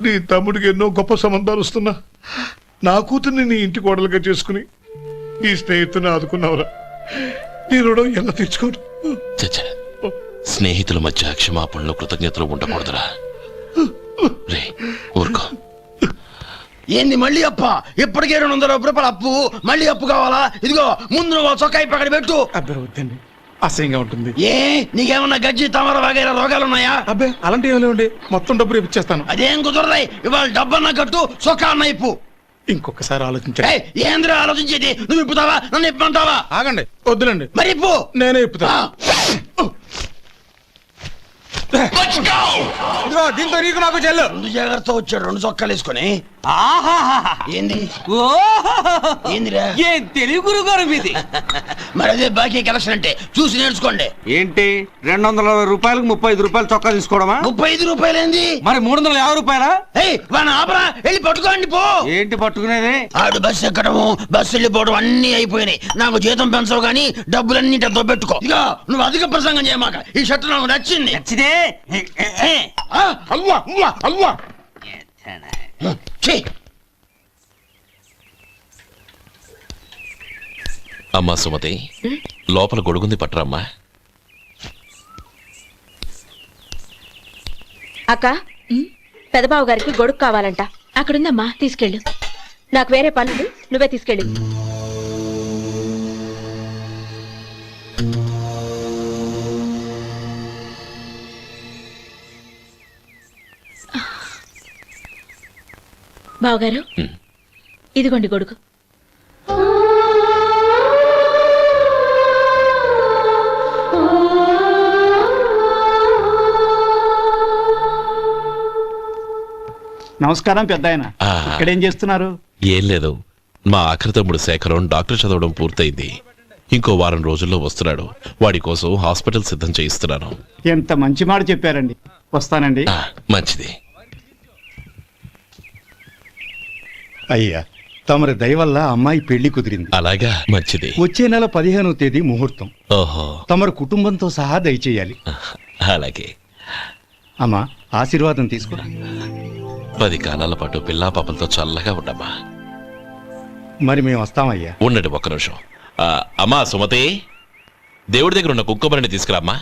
నీ తమ్ముడికి ఎన్నో గొప్ప సంబంధాలు వస్తున్నా నా కూతుర్ని నీ ఇంటి కోడలుగా చేసుకుని ఈ స్నేహితుని ఆదుకున్నావురా. నీ రుణం ఎలా తీర్చుకోరు? చచ్చా, స్నేహితుల మధ్య క్షమాపణలు కృతజ్ఞతలు ఉండకూడదురా. రే ఊరుకో. ఏంది మళ్ళీ అప్ప? ఇప్పటికే 200 రూపాయలు అప్పు, మళ్ళీ అప్పు కావాలా? ఇదిగో ముందు నువ్వు చొక్కాయి పక్కన పెట్టు. అబ్బాయి వద్దండి, అసహ్యంగా ఉంటుంది. ఏ నీకేమన్నా గజ్జి తమర వగైరా రోగాలున్నాయా? అబ్బాయి అలాంటి ఏమి లేవండి, మొత్తం డబ్బు ఇప్పించేస్తాను. అదేం కుదరదాయి. ఇవాళ డబ్బన్నా కట్టు, చొక్కా అన్న ఇప్పు. ఇంకొకసారి ఆలోచించండి. ఏంద్రా ఆలోచించేది? నువ్వు ఇప్పుతావా, నన్ను ఇప్పమంటావా? ఆగండి, వద్దులండి. మరి ఇప్పు. నేనే ఇప్పుతా. దీంతో నీకు నాకు చెల్లు. ముందు జాగ్రత్త వచ్చాడు, 2 చొక్కాలు వేసుకొని. ఏంది ఏందిరా? ఏం తెలుగు గురుగారు మీది? మరి అదే బాకీ కలెక్షన్ అంటే, చూసి నేర్చుకోండి. ఏంటి 220 రూపాయలకు 35 రూపాయలు చొక్కా తీసుకోవడమా? 35 రూపాయలు ఏంది? మరి 350 రూపాయలా? వాడిని ఆపరా, వెళ్ళి పట్టుకోండి పో. ఏంటి పట్టుకునేది? ఆడు బస్సు ఎక్కడము, బస్సు వెళ్ళిపోవడం అన్ని అయిపోయినాయి. నాకు జీతం పెంచవు గానీ డబ్బులన్నీ దొబ్బెట్టుకో. ఇక నువ్వు అధిక ప్రసంగం చేయమాక. ఈ షర్ట్ నాకు నచ్చింది. నచ్చితే అల్వా అల్వా అల్వా. అమ్మా సుమతి, లోపల గొడుగుంది పట్టరమ్మా. అక్క, పెదబాబు గారికి గొడుగు కావాలంట. అక్కడుందమ్మా, తీసుకెళ్ళు. నాకు వేరే పనులు, నువ్వే తీసుకెళ్ళు. బావగారు, ఇదిగోండి గొడుగు. నమస్కారం పెద్దాయన. ఇక్కడేం చేస్తున్నారు? ఏం లేదు, మా ఆఖరి తమ్ముడు శేఖరం డాక్టర్ చదవడం పూర్తయింది. ఇంకో వారం రోజుల్లో వస్తున్నాడు. వాడి కోసం హాస్పిటల్ సిద్ధం చేయిస్తున్నాను. ఎంత మంచి మాట చెప్పారండి. వస్తానండి. మంచిది. అయ్యా, తమరి దయ వల్ల అమ్మాయి పెళ్లి కుదిరింది. అలాగా, మంచిది. వచ్చే నెల 15వ తేదీ ముహూర్తం. ఓహో. తమరు కుటుంబంతో సహా దయచేయాలి. అలాగే. అమ్మా, ఆశీర్వాదం తీసుకురా. 10 కాలాల పాటు పిల్లా పాపలతో చల్లగా ఉండమ్మా. మరి మేము వస్తామయ్యా. ఉండండి ఒక్క నిమిషం. అమ్మా సుమతి, దేవుడి దగ్గర ఉన్న కుక్కమరిని తీసుకురామ్మా.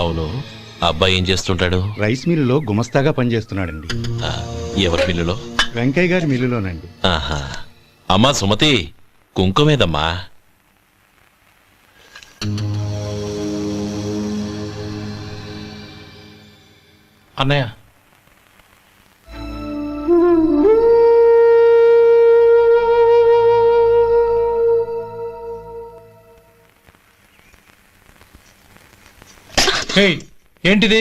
అవును, అబ్బాయి ఏం చేస్తుంటాడు? రైస్ మిల్లులో గుమస్తాగా పనిచేస్తున్నాడండి. ఎవరి మిల్లులో? వెంకయ్య గారి మిల్లులోనండి. ఆహా. అమ్మా సుమతి, కుంకుమేదమ్మా? అన్నయ్య, ఏంటిది?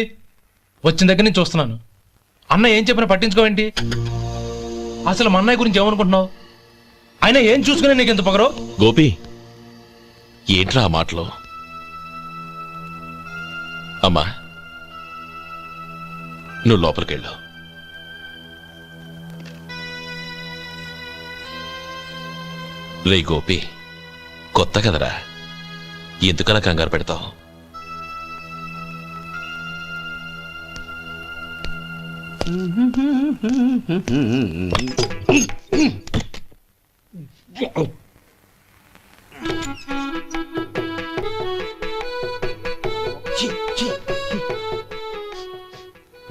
వచ్చిన దగ్గర నుంచి చూస్తున్నాను. అన్న ఏం చెప్పినా పట్టించుకోవేంటి? అసలు మా అన్నయ్య గురించి ఏమనుకుంటున్నావు? ఆయన ఏం చూసుకునే నీకు ఎంత పొగరు? గోపి, ఏంట్రా ఆ మాటలు? అమ్మా, నువ్వు లోపలికెళ్ళు. రే గోపి, కొత్త కదరా, ఎందుకలా కంగారు పెడతావు?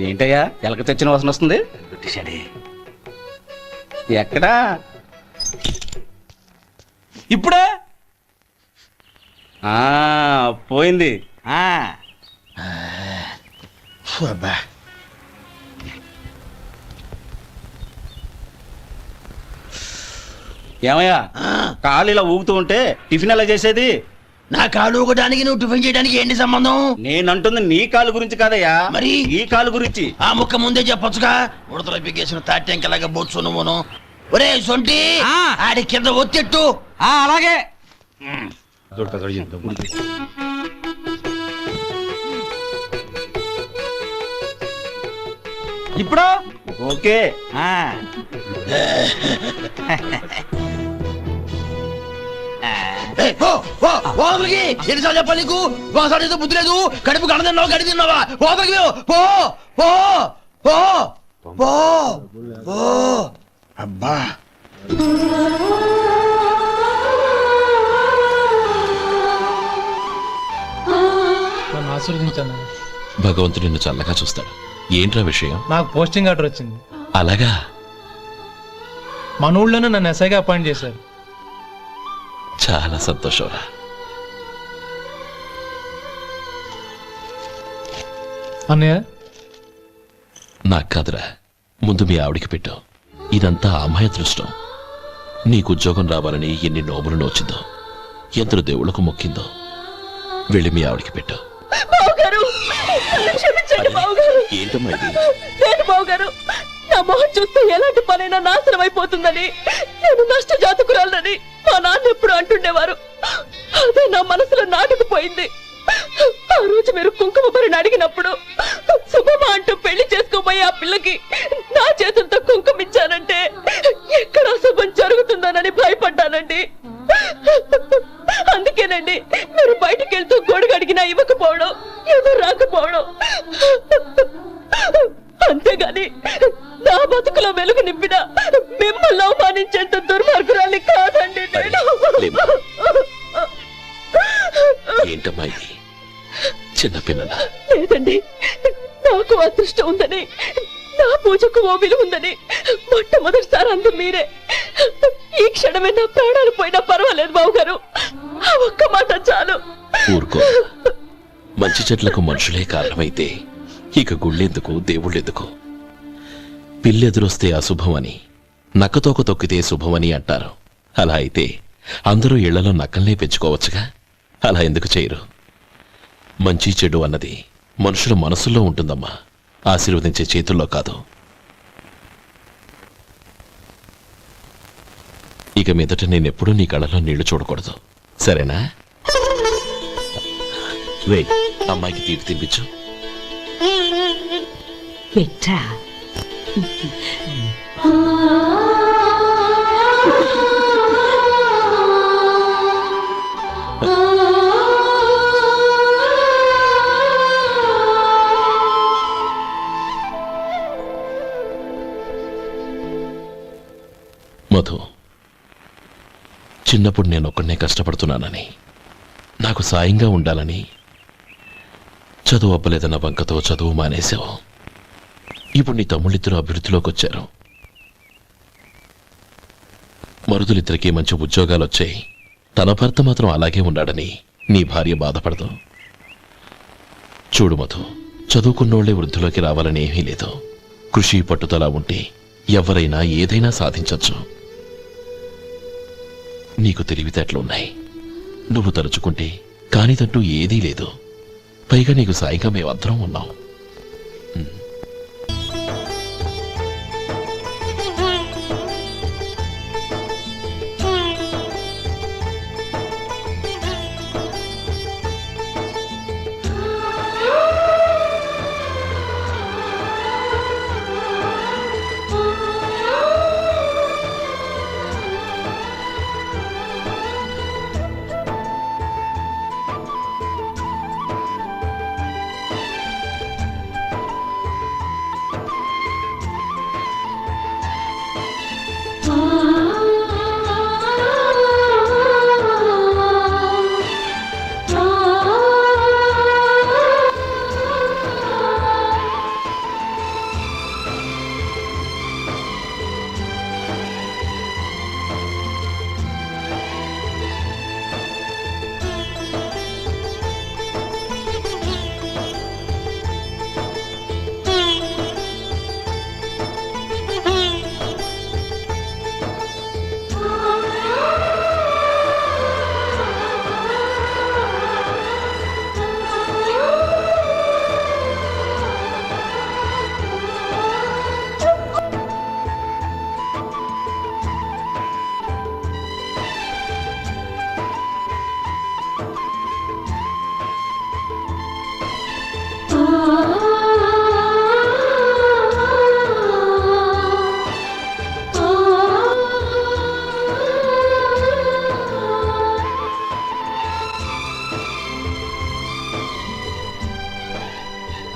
ఏంటయ్యా ఎలక తెచ్చిన వాసన వస్తుంది? ఎక్కడా? ఇప్పుడే పోయింది. అబ్బా ఏమయ్యా కాలు ఇలా ఊగుతూ ఉంటే టిఫిన్ ఎలా చేసేది? నా కాలు ఊగడానికి నువ్వు టిఫిన్ చేయడానికి ఏంటి సంబంధం? నేనంటుంది నీ కాలు గురించి కాదయ్యా, మరి ఈ కాలు గురించి. ఆ ముక్క ముందే చెప్పొచ్చుగా. ఉడతలో పిగేసిన తాట్యంకలాగా బొచ్చు నువ్వును. ఒరే సొంటి, ఆడి కింద ఒత్తెట్టు. అలాగే. ఇప్పుడు ఓకే. ఎన్నిసార్లు చెప్పాలి నీకు? ఒకసారి ఏదో బుద్ధి లేదు. కడుపు గడ తిన్నావా, గడి తిన్నావా? ఓదరికి పో పో పో పో పో. అబ్బా నన్ను ఆశీర్వదించాను. భగవంతుడు నిన్ను చల్లగా చూస్తాడు. ఏంట్రా విషయం? నాకు పోస్టింగ్ ఆర్డర్ వచ్చింది. అలాగా? మన ఊళ్ళోనే నన్ను ఎస్ఐగా అపాయింట్ చేశారు. చాలా సంతోషంరా. అన్నయ్య నాకు కాదురా, ముందు మీ ఆవిడికి పెట్టావు. ఇదంతా అమ్మాయి అదృష్టం. నీకు ఉద్యోగం రావాలని ఎన్ని నోములు నోచిందో, ఎందరు దేవుళ్లకు మొక్కిందో. వెళ్ళి మీ ఆవిడికి పెట్టావు. ఏంటమ్మా ఇది? నేను బావగారు, నా మొహం చూస్తే ఎలాంటి పనైనా నాశనం అయిపోతుందని, నేను నష్ట జాతకురాలని మా నాన్న ఎప్పుడు అంటుండేవారు. అదే నా మనసులో నాటుకుపోయింది. ఆ రోజు మీరు కుంకుమ భరిని అడిగినప్పుడు శుభమా అంటూ పెళ్లి చేసుకోబోయే ఆ పిల్లకి నా చేతులతో కుంకుమ ఇచ్చానంటే ఎక్కడ శుభం జరుగుతుందోనని భయపడ్డానండి. అందుకేనండి మీరు బయటికి వెళ్తూ గొడుగు అడిగినా ఇవ్వకపోవడం, ఎదురు రాకపోవడం. అంతేగాని నా బతుకులో వెలుగు నింపిన మిమ్మల్ని అవమానించేంత దుర్మార్గురాలి కాదండి నేను. ఏంటమ్మా ఇది? చిన్నపిల్లల లేదండి, నాకు అదృష్టం ఉందని, నా పూజకు ఓ విలువ ఉందని మొట్టమొదటిసారి అందు మీరే. ఈ క్షణమే నా ప్రాణాలు పోయినా పర్వాలేదు బావగారు, ఆ ఒక్క మాట చాలు. ఊరుకో. మంచి చెట్లకు మనుషులే కారణమైతే ఇక గుళ్ళెందుకు, దేవుళ్ళెందుకు? పిల్లెదురొస్తే అశుభమని, నక్కతోక తొక్కితే శుభమని అంటారు. అలా అయితే అందరూ ఇళ్లలో నక్కల్నే పెంచుకోవచ్చుగా. అలా ఎందుకు చేయరు? మంచి చెడు అన్నది మనుషుల మనసుల్లో ఉంటుందమ్మా, ఆశీర్వదించే చేతుల్లో కాదు. ఇక మీదట నేనెప్పుడూ నీ కళ్ళలో నీళ్లు చూడకూడదు, సరేనా? వే, అమ్మాయికి తీపి తినిపించు. పెట్టా మధు, చిన్నప్పుడు నేను ఒక్కడనే కష్టపడుతున్నానని, నాకు సాయంగా ఉండాలని చదువు అవ్వలేదన్న వంకతో చదువు మానేశావు. ఇప్పుడు నీ తమ్ముళ్ళిద్దరూ అభివృద్ధిలోకి వచ్చారు. మరుదులిద్దరికీ మంచి ఉద్యోగాలు వచ్చాయి. తన భర్త మాత్రం అలాగే ఉన్నాడని నీ భార్య బాధపడదు. చూడు మధు, చదువుకున్నోళ్లే వృద్ధిలోకి రావాలని ఏమీ లేదు. కృషి పట్టుదల ఉంటే ఎవరైనా ఏదైనా సాధించచ్చు. నీకు తెలివితేటలున్నాయి. నువ్వు తలుచుకుంటే కానిదంటూ ఏదీ లేదు. పైగా నీకు సాయిగా మేమందరం ఉన్నాం.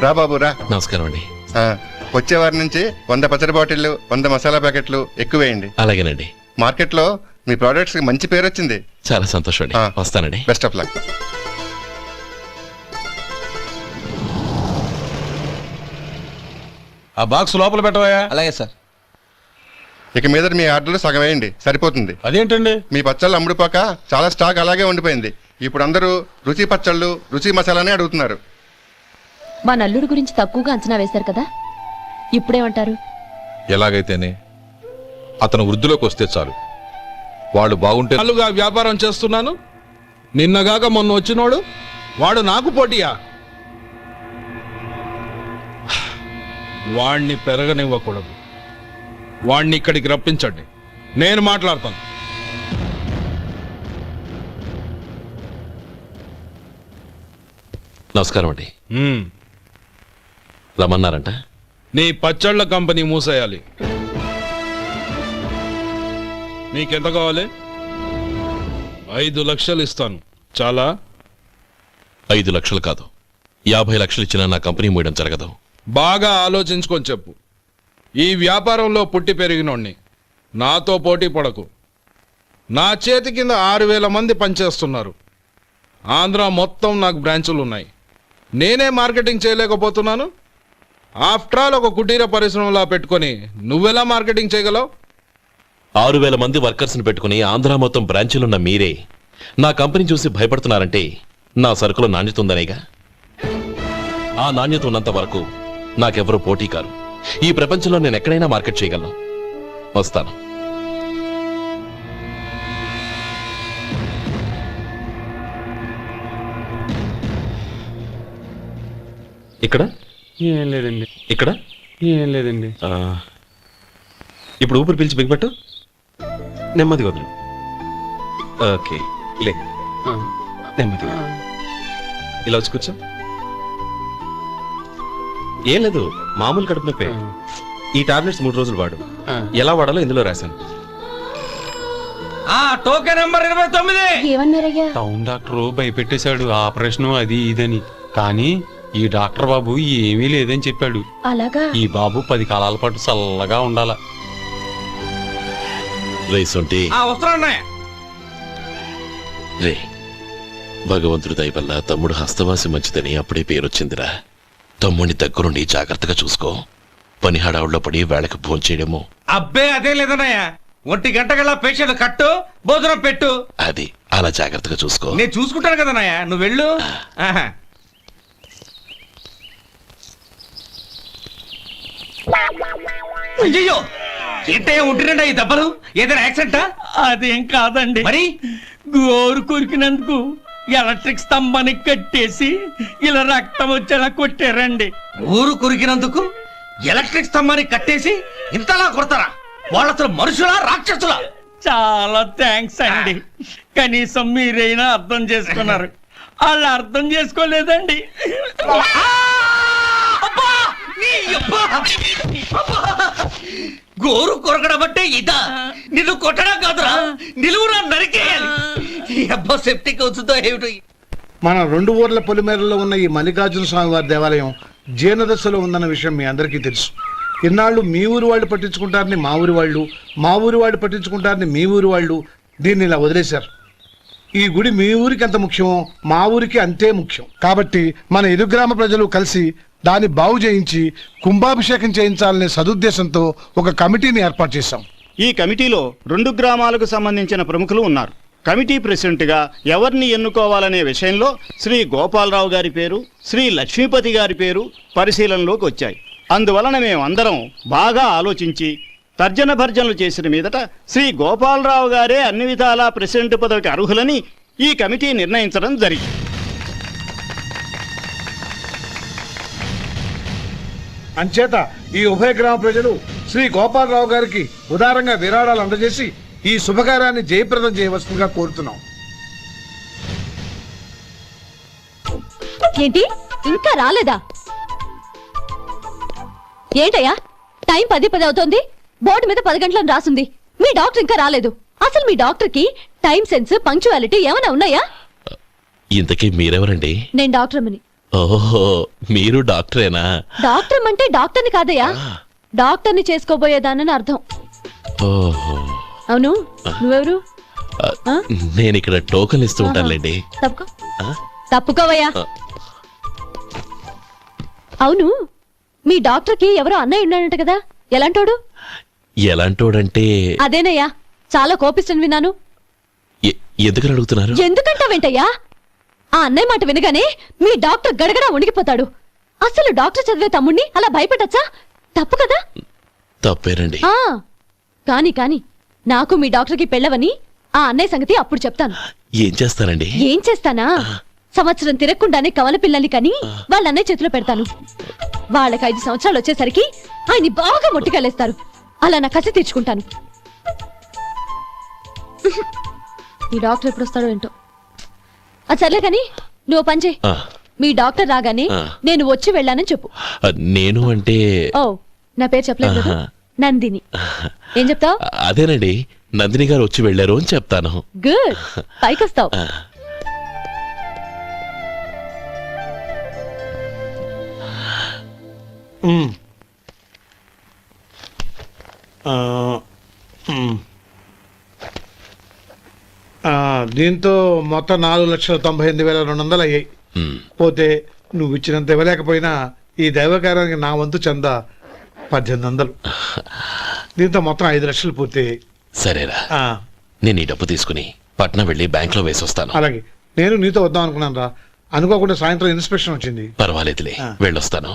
రా బాబు రా. నమస్కారం అండి. వచ్చే వారి నుంచి 100 పచ్చడి బాటిళ్లు 100 మసాలా ప్యాకెట్లు ఎక్కువేయండి. అలాగేనండి. మార్కెట్లో మీ ప్రోడక్ట్స్ కి మంచి పేరు వచ్చింది. చాలా సంతోషం అండి. వస్తానండి. Best of luck. ఆ బాక్స్ లోపల పెట్టవా? అలాగే సార్. ఇక మీద మీ ఆర్డర్లు సగం వేయండి, సరిపోతుంది. అదేంటండి? మీ పచ్చళ్ళు అమ్ముడుపోక చాలా స్టాక్ అలాగే ఉండిపోయింది. ఇప్పుడు అందరూ రుచి పచ్చళ్ళు రుచి మసాలానే అడుగుతున్నారు. మా నల్లుడు గురించి తక్కువగా అంచనా వేశారు కదా, ఇప్పుడేమంటారు? ఎలాగైతేనే అతను వృద్ధిలోకి వస్తే చాలు. వాళ్ళు బాగుంటే నాలుగా వ్యాపారం చేస్తున్నాను. నిన్నగాక మొన్న వచ్చినోడు వాడు నాకు పోటీయా? వాణ్ణి పెరగనివ్వకూడదు. వాణ్ణి ఇక్కడికి రప్పించండి, నేను మాట్లాడతాను. నమస్కారం అండి. రమ్మన్నారంట? నీ పచ్చళ్ళ కంపెనీ మూసేయాలి. నీకెంత కావాలి? 5 లక్షలు ఇస్తాను. చాలా? 5 లక్షలు కాదు, 50 లక్షలు ఇచ్చినా నా కంపెనీ మూయడం జరగదు. బాగా ఆలోచించుకొని చెప్పు. ఈ వ్యాపారంలో పుట్టి పెరిగినోడ్ని, నాతో పోటీ పడకు. నా చేతి కింద 6,000 మంది పనిచేస్తున్నారు. ఆంధ్ర మొత్తం నాకు బ్రాంచులు ఉన్నాయి. నేనే మార్కెటింగ్ చేయలేకపోతున్నాను. ఆఫ్టర్ ఆల్ ఒక కుటీర పరిశ్రమలా పెట్టుకొని నువ్వెలా మార్కెటింగ్ చేయగలవు? 6,000 మంది వర్కర్స్ని పెట్టుకుని ఆంధ్ర మొత్తం బ్రాంచీలున్న మీరే నా కంపెనీ చూసి భయపడుతున్నారంటే నా సరుకులో నాణ్యత ఉందనేగా. ఆ నాణ్యత ఉన్నంత వరకు నాకెవరూ పోటీ కారు. ఈ ప్రపంచంలో నేను ఎక్కడైనా మార్కెట్ చేయగలను. వస్తాను. ఇక్కడ ఏం లేదండి. ఇక్కడ ఏం లేదండి. ఇప్పుడు ఊపిరి పీల్చి బిగ్బట్టు, నెమ్మదిగా వదులు. ఓకే, లే, నెమ్మదిగా ఇలా వచ్చి కూర్చో. ఏం లేదు, మామూలు కడుపు నొప్పే. ఈ టాబ్లెట్స్ 3 రోజులు వాడు. ఎలా వాడాలో ఇందులో రాశాను. Token number 29. ఏమన్నారయ్యా? టౌన్ డాక్టర్ భయపెట్టేశాడు, ఆపరేషన్ అది ఇదని. కానీ ఈ డాక్టర్ బాబు ఏమీ లేదని చెప్పాడు. అలాగా? ఈ బాబు 10 కాలాల పాటు చల్లగా ఉండాల. రేసొంటి వస్తున్నాయి రే, భగవంతుడి దయ వల్ల తమ్ముడు హస్తవాసి మంచిదని అప్పుడే పేరొచ్చిందిరా. తమ్ముడిని దగ్గరుండి జాగ్రత్తగా చూసుకో. పని హడావుల్లో పడి వేళకు భోంచేయడము. అబ్బే అదే లేదన్నయ్య. 1 గంటకల్లా పేషెంట్ కట్టు, భోజనం పెట్టు. అది అలా జాగ్రత్తగా చూసుకో. నేను చూసుకుంటాను కదన్నయ్య, నువ్వు వెళ్ళు. అయ్యో, ఏంటయ్యా ఉంటున్నాడా ఈ దెబ్బలు? ఏదైనా యాక్సిడెంటా? అదేం కాదండి. మరి గోరు కొరికినందుకు ఎలక్ట్రిక్ స్తంభానికి కట్టేసి ఇలా రక్తం వచ్చేలా కొట్టారండి. ఊరు కొరికినందుకు ఎలక్ట్రిక్ స్తంభానికి కట్టేసి ఇంతలా కొడతారా? వాళ్ళు అసలు మనుషులా రాక్షసులా? చాలా థ్యాంక్స్ అండి. కనీసం మీరైనా అర్థం చేసుకున్నారు. వాళ్ళు అర్థం చేసుకోలేదండి. గోరు కొరకడం అంటే ఇదా? నిన్ను కొట్టడం కాదురా, నిలువురా నరికేయాలి. అబ్బా సెప్టిక్ అవుతుందో ఏమిటో. మన 2 ఊర్ల పొలిమేరలో ఉన్న ఈ మల్లికార్జున స్వామి వారి దేవాలయం జీర్ణదశలో ఉందన్న విషయం మీ అందరికీ తెలుసు. ఇన్నాళ్ళు మీ ఊరు వాళ్ళు పట్టించుకుంటారని మా ఊరి వాళ్ళు, మా ఊరి వాళ్ళు పట్టించుకుంటారని మీ ఊరి వాళ్ళు దీన్ని ఇలా వదిలేశారు. ఈ గుడి మీ ఊరికి ఎంత ముఖ్యమో మా ఊరికి అంతే ముఖ్యం. కాబట్టి మన ఇరు గ్రామ ప్రజలు కలిసి దాన్ని బాగు చేయించి కుంభాభిషేకం చేయించాలనే సదుద్దేశంతో ఒక కమిటీని ఏర్పాటు చేశాం. ఈ కమిటీలో 2 గ్రామాలకు సంబంధించిన ప్రముఖులు ఉన్నారు. కమిటీ ప్రెసిడెంట్గా ఎవరిని ఎన్నుకోవాలనే విషయంలో శ్రీ గోపాలరావు గారి పేరు, శ్రీ లక్ష్మీపతి గారి పేరు పరిశీలనలోకి వచ్చాయి. అందువలన మేమందరం బాగా ఆలోచించి తర్జన భర్జనలు చేసిన మీదట శ్రీ గోపాలరావు గారే అన్ని విధాలా ప్రెసిడెంట్ పదవికి అర్హులని ఈ కమిటీ నిర్ణయించడం జరిగింది. అంచేత ఈ ఉభయ గ్రామ ప్రజలు శ్రీ గోపాలరావు గారికి ఉదారంగా విరాళాలు అందజేసి ఈ శుభకార్యాన్ని జయప్రదం చేయవలసిందిగా కోరుతున్నాం. ఏంటి ఇంకా రాలేదా? ఏంటయ్యా టైం 10 అవుతోంది. బోర్డు మీద 10 గంటలను రాసుంది. మీ డాక్టర్ ఇంకా రాలేదు. అసలు మీ డాక్టర్ కి టైం సెన్స్, పంక్చువాలిటీ ఏమైనా ఉన్నాయా? ఇంతకీ మీరెవరండి? నేను డాక్టర్ అమ్మని. ఓహో మీరు డాక్టరేనా? డాక్టర్ అంటే డాక్టర్ని కాదయ్యా, డాక్టర్ని చేసుకోబోయేదానని అర్థం. ఓహో అవును, నువ్వెవరు? నేను ఇక్కడ టోకన్ ఇస్తూ ఉంటానులేండి. తప్పుకో, తప్పుకోవయ్యా. అవును, మీ డాక్టర్కి ఎవరో అన్నయ్య ఉన్నాడంట కదా, ఎలాంటోడు? ఎలాంటోడంటే అదేనయ్యా, చాలా కోపిస్తని విన్నాను. ఎందుకని అడుగుతున్నారు? ఎందుకంటావేంటయ్యా? ఆ అన్నయ్య మాట వినగానే మీ డాక్టర్ గడగడా ఉణిగిపోతాడు. అసలు డాక్టర్ చదివే తమ్ముణ్ణి అలా భయపెట్టచ్చా? తప్పు కదా? తప్పేనండి. కాని నాకు మీ డాక్టర్కి పెళ్ళవని ఆ అన్నయ్య సంగతి అప్పుడు చెప్తాను. ఏం చేస్తానండి? ఏం చేస్తానా, సంవత్సరం తిరగకుండానే కవల పిల్లల్ని కని వాళ్ళ అన్నయ్య చేతిలో పెడతాను. వాళ్ళకి 5 సంవత్సరాలు వచ్చేసరికి ఆయన్ని బాగా మొట్టికెళ్ళేస్తారు. అలా నా కసి తీర్చుకుంటాను. ఈ డాక్టర్ ఎప్పుడు వస్తాడో ఏంటో. అది సర్లే కానీ నువ్వు పని చేయి. మీ డాక్టర్ రాగానే నేను వచ్చి వెళ్ళానని చెప్పు. నేను అంటే ఓ, నా పేరు చెప్పలేదు కదా, నందిని. ఏం చెప్తావు? అదేనండి, నందిని గారు వచ్చి వెళ్ళారు అని చెప్తాను. గుడ్, పైకొస్తావు. దీంతో మొత్తం 4,98,200 అయ్యాయి. పోతే నువ్వు ఇచ్చినంత ఇవ్వలేకపోయినా ఈ దైవకార్యానికి నా వంతు చందా 1,800. దీంతో మొత్తం 5 లక్షలు పూర్తయ్యాయి. సరేరా, నేను ఈ డబ్బు తీసుకుని పట్నం వెళ్ళి బ్యాంక్ లో వేసొస్తాను. అలాగే, నేను నీతో వద్దాం అనుకున్నాను రా, అనుకోకుండా సాయంత్రం ఇన్స్పెక్షన్ వచ్చింది. పర్వాలేదులే, వెళ్ళొస్తాను.